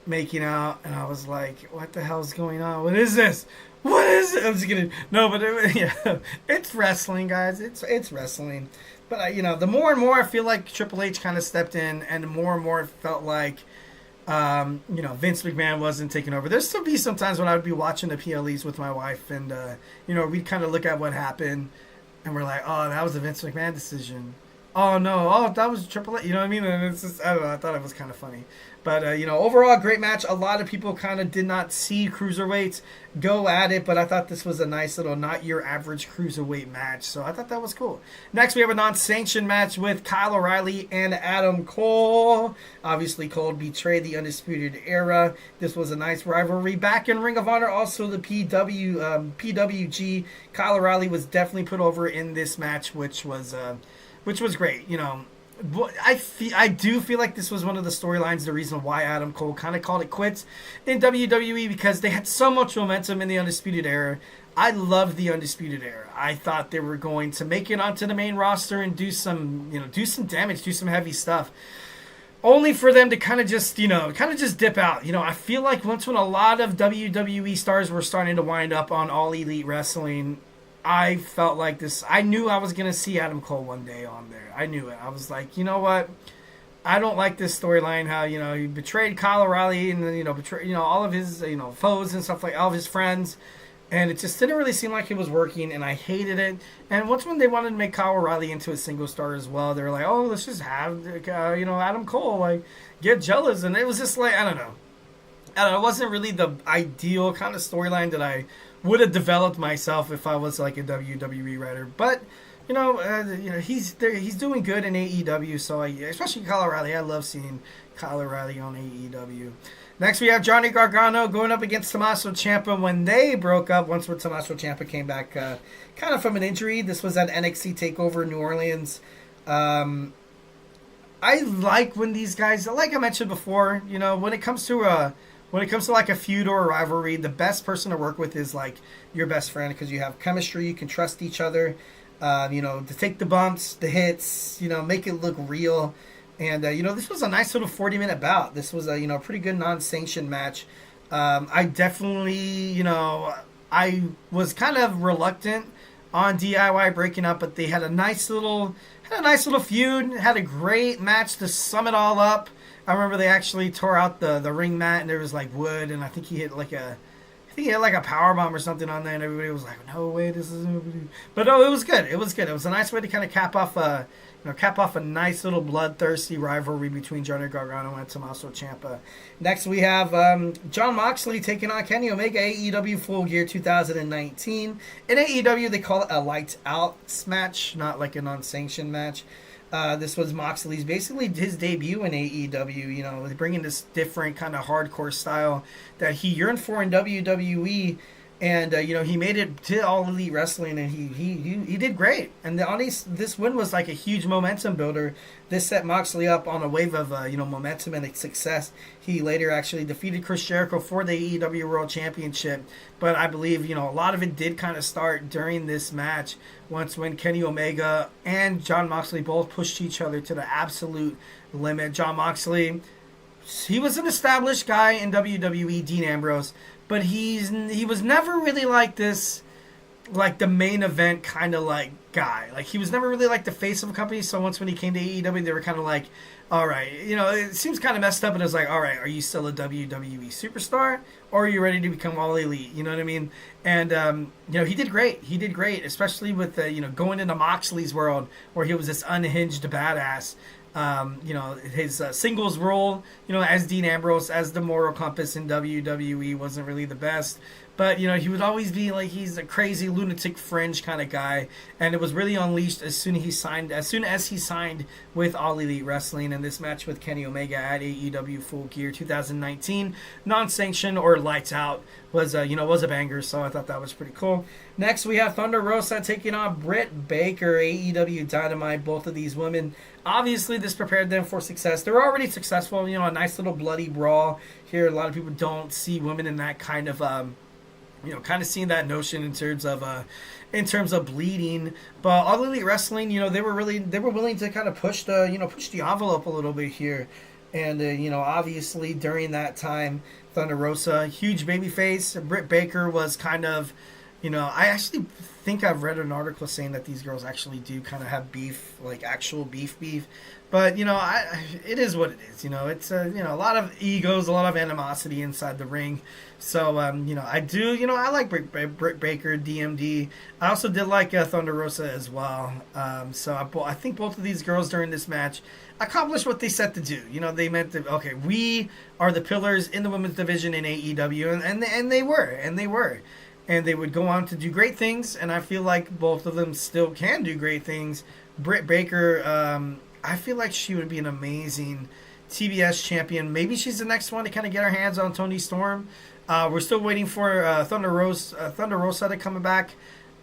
[SPEAKER 1] making out, and I was like, what the hell's going on? What is this? What is it? I'm just kidding. No, but it's wrestling, guys. It's wrestling. But the more and more I feel like Triple H kind of stepped in, and the more and more it felt like Vince McMahon wasn't taking over. There's still be some times when I would be watching the PLEs with my wife, and we'd kind of look at what happened, and we're like, oh, that was a Vince McMahon decision. Oh no, that was Triple H. You know what I mean? And it's just, I don't know. I thought it was kind of funny. But, overall, great match. A lot of people kind of did not see cruiserweights go at it, but I thought this was a nice little not your average cruiserweight match. So I thought that was cool. Next, we have a non-sanctioned match with Kyle O'Reilly and Adam Cole. Obviously, Cole betrayed the Undisputed Era. This was a nice rivalry. Back in Ring of Honor, also the PWG. Kyle O'Reilly was definitely put over in this match, which was great. I do feel like this was one of the storylines, the reason why Adam Cole kind of called it quits in WWE, because they had so much momentum in the Undisputed Era. I loved the Undisputed Era. I thought they were going to make it onto the main roster and do some damage, do some heavy stuff. Only for them to kind of just dip out. I feel like when a lot of WWE stars were starting to wind up on All Elite Wrestling, I felt like this. I knew I was going to see Adam Cole one day on there. I knew it. I was like, you know what? I don't like this storyline. How he betrayed Kyle O'Reilly and then betrayed all of his foes and stuff, like all of his friends, and it just didn't really seem like it was working, and I hated it. And once when they wanted to make Kyle O'Reilly into a single star as well, they were like, oh, let's just have Adam Cole get jealous, and it was just like I don't know. It wasn't really the ideal kind of storyline that I would have developed myself if I was like a WWE writer. But he's doing good in AEW. So especially Kyle O'Reilly, I love seeing Kyle O'Reilly on AEW. Next, we have Johnny Gargano going up against Tommaso Ciampa when they broke up. Once when Tommaso Ciampa came back, kind of from an injury. This was at NXT Takeover New Orleans. I like when these guys, like I mentioned before, when it comes to like a feud or a rivalry, the best person to work with is like your best friend, because you have chemistry, you can trust each other, to take the bumps, the hits, make it look real. And, this was a nice little 40-minute bout. This was a, pretty good non-sanctioned match. I definitely, I was kind of reluctant on DIY breaking up, but they had a nice little feud, had a great match to sum it all up. I remember they actually tore out the ring mat, and there was like wood, and I think he hit like a power bomb or something on there, and everybody was like, "No way, this is." But no, it was good. It was good. It was a nice way to kind of cap off a nice little bloodthirsty rivalry between Johnny Gargano and Tommaso Ciampa. Next, we have Jon Moxley taking on Kenny Omega, AEW Full Gear 2019. In AEW, they call it a lights out match, not like a non-sanctioned match. This was Moxley's basically his debut in AEW, bringing this different kind of hardcore style that he yearned for in WWE. And, he made it to All Elite Wrestling, and he did great. And this win was like a huge momentum builder. This set Moxley up on a wave of, momentum and success. He later actually defeated Chris Jericho for the AEW World Championship. But I believe, a lot of it did kind of start during this match when Kenny Omega and Jon Moxley both pushed each other to the absolute limit. Jon Moxley, he was an established guy in WWE, Dean Ambrose. But he was never really like this, like the main event kind of like guy. Like he was never really like the face of a company. So once when he came to AEW, they were kind of like, all right, it seems kind of messed up. And it was like, all right, are you still a WWE superstar, or are you ready to become All Elite? You know what I mean? And he did great. He did great, especially with going into Moxley's world where he was this unhinged badass. His singles role, as Dean Ambrose, as the moral compass in WWE wasn't really the best. But, you know, he would always be like, he's a crazy lunatic fringe kind of guy. And it was really unleashed as soon as he signed with All Elite Wrestling. And this match with Kenny Omega at AEW Full Gear 2019, non-sanctioned or lights out, was a banger. So I thought that was pretty cool. Next, we have Thunder Rosa taking on Britt Baker, AEW Dynamite. Both of these women, obviously, this prepared them for success. They're already successful. You know, a nice little bloody brawl here. A lot of people don't see women in that kind of kind of seeing that notion in terms of bleeding. But All Elite Wrestling, you know, they were willing to kind of push the envelope a little bit here. And obviously during that time, Thunder Rosa, huge babyface. Britt Baker was kind of, I actually think I've read an article saying that these girls actually do kind of have beef, like actual beef. But, it is what it is. It's, a lot of egos, a lot of animosity inside the ring. So, I like Britt Baker, DMD. I also did like Thunder Rosa as well. I think both of these girls during this match accomplished what they set to do. They meant to, okay, we are the pillars in the women's division in AEW, and they were. And they would go on to do great things, and I feel like both of them still can do great things. Britt Baker, I feel like she would be an amazing TBS champion. Maybe she's the next one to kind of get her hands on Toni Storm. We're still waiting for Thunder Rosa to come back,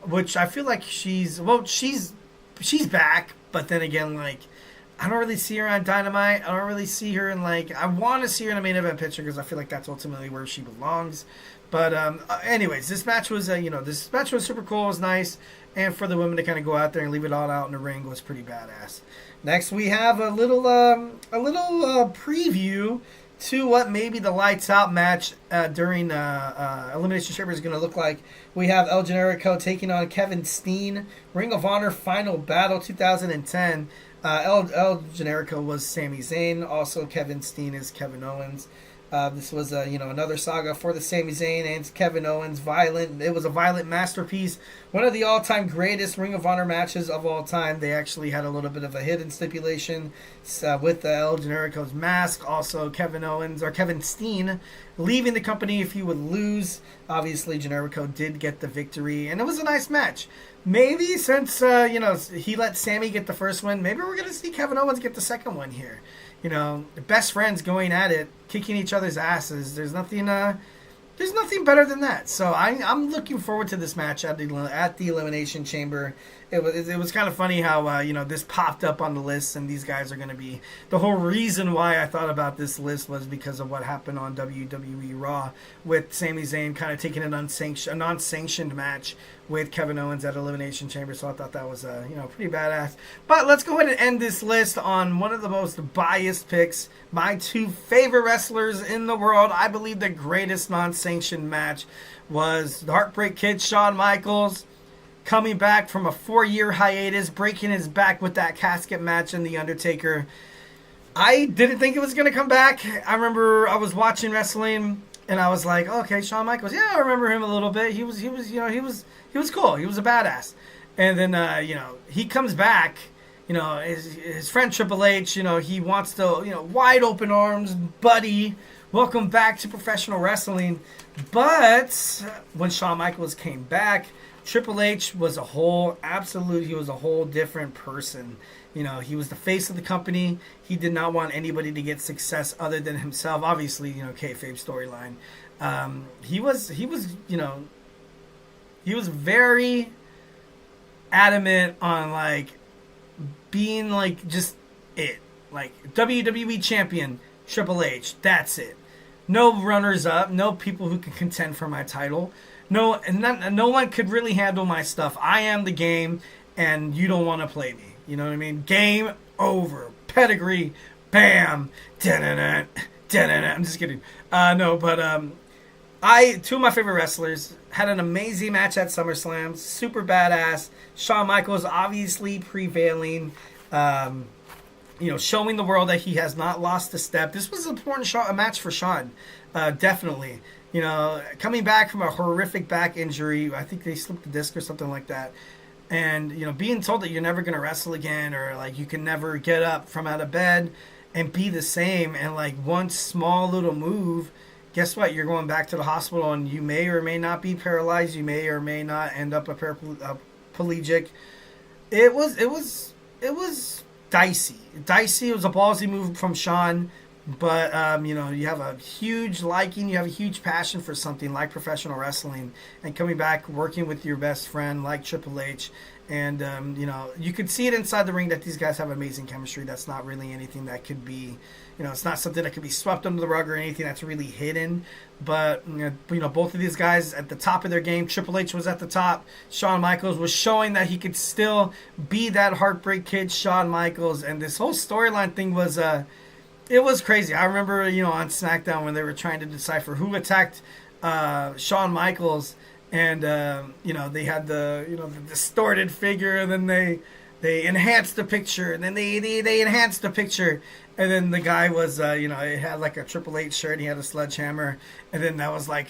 [SPEAKER 1] which I feel like she's back. But then again, like, I don't really see her on Dynamite. I don't really see her in, like, I want to see her in a main event picture because I feel like that's ultimately where she belongs. But anyways, this match was super cool. It was nice, and for the women to kind of go out there and leave it all out in the ring was pretty badass. Next, we have a little preview to what maybe the lights out match during Elimination Chamber is going to look like. We have El Generico taking on Kevin Steen. Ring of Honor Final Battle 2010. El Generico was Sami Zayn. Also, Kevin Steen is Kevin Owens. This was another saga for the Sami Zayn and Kevin Owens. It was a violent masterpiece. One of the all-time greatest Ring of Honor matches of all time. They actually had a little bit of a hidden stipulation with El Generico's mask. Also, Kevin Steen leaving the company if he would lose. Obviously, Generico did get the victory, and it was a nice match. Maybe since he let Sami get the first one, maybe we're going to see Kevin Owens get the second one here. Best friends going at it, kicking each other's asses. There's nothing better than that. So I'm looking forward to this match at the Elimination Chamber. It was kind of funny how this popped up on the list, and these guys are going to be the whole reason why I thought about this list was because of what happened on WWE Raw with Sami Zayn kind of taking a non-sanctioned match with Kevin Owens at Elimination Chamber. So I thought that was pretty badass. But let's go ahead and end this list on one of the most biased picks. My two favorite wrestlers in the world. I believe the greatest non-sanctioned match was the Heartbreak Kid, Shawn Michaels, coming back from a 4-year hiatus, breaking his back with that casket match in The Undertaker. I didn't think it was going to come back. I remember I was watching wrestling and I was like, okay, Shawn Michaels. Yeah, I remember him a little bit. He was cool. He was a badass. And then he comes back. His friend Triple H, he wants to, wide open arms, buddy, welcome back to professional wrestling. But when Shawn Michaels came back, Triple H was a whole different person. He was the face of the company. He did not want anybody to get success other than himself. Obviously, kayfabe storyline. He was very adamant on, like, being, like, just it. Like, WWE champion, Triple H, that's it. No runners-up, no people who can contend for my title. No one could really handle my stuff. I am the game, and you don't want to play me. You know what I mean? Game over. Pedigree. Bam. Da-da-da. Da-da-da. I'm just kidding. Two of my favorite wrestlers had an amazing match at SummerSlam. Super badass. Shawn Michaels obviously prevailing. Showing the world that he has not lost a step. This was an important match for Shawn. Definitely. Coming back from a horrific back injury. I think they slipped the disc or something like that. And, being told that you're never going to wrestle again, or, like, you can never get up from out of bed and be the same. And, like, one small little move guess what? You're going back to the hospital, and you may or may not be paralyzed. You may or may not end up paraplegic. It was dicey. Dicey. It was a ballsy move from Shawn, but you have a huge liking, you have a huge passion for something like professional wrestling, and coming back, working with your best friend like Triple H, and you could see it inside the ring that these guys have amazing chemistry. That's not really anything that could be, it's not something that could be swept under the rug or anything that's really hidden. But both of these guys at the top of their game. Triple H was at the top. Shawn Michaels was showing that he could still be that Heartbreak Kid, Shawn Michaels, and this whole storyline thing was it was crazy. I remember on SmackDown when they were trying to decipher who attacked Shawn Michaels, and they had the distorted figure, and then they enhanced the picture, and then they enhanced the picture, and then the guy was it had like a Triple H shirt, he had a sledgehammer, and then that was like,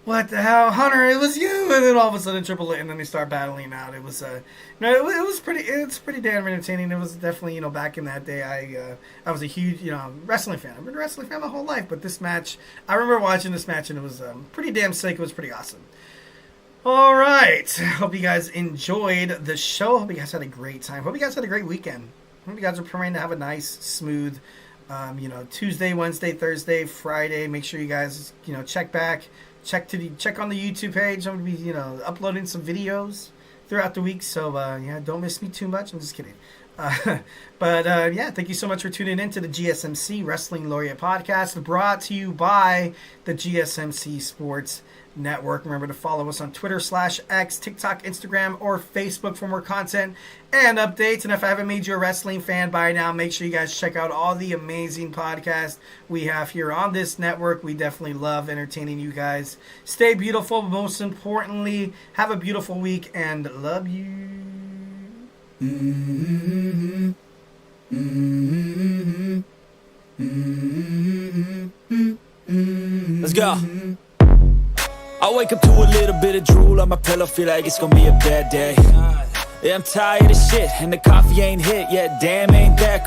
[SPEAKER 1] what the hell, Hunter, it was you, and then all of a sudden Triple H, and then they start battling out. It was it's pretty damn entertaining. It was definitely back in that day I was a huge wrestling fan. I've been a wrestling fan my whole life, but this match, I remember watching this match, and it was pretty damn sick. It was pretty awesome. All right. Hope you guys enjoyed the show. Hope you guys had a great time. Hope you guys had a great weekend. Hope you guys are preparing to have a nice, smooth, Tuesday, Wednesday, Thursday, Friday. Make sure you guys, check back. Check on the YouTube page. I'm going to be, uploading some videos throughout the week. So, don't miss me too much. I'm just kidding. Thank you so much for tuning in to the GSMC Wrestling Laureate podcast, brought to you by the GSMC Sports Network. Remember to follow us on Twitter/X, TikTok, Instagram, or Facebook for more content and updates. And if I haven't made you a wrestling fan by now, make sure you guys check out all the amazing podcasts we have here on this network. We definitely love entertaining you guys. Stay beautiful, but most importantly, have a beautiful week, and love you.
[SPEAKER 3] Let's go. I wake up to a little bit of drool on my pillow, feel like it's gonna be a bad day. Yeah, I'm tired of shit, and the coffee ain't hit yet, damn ain't that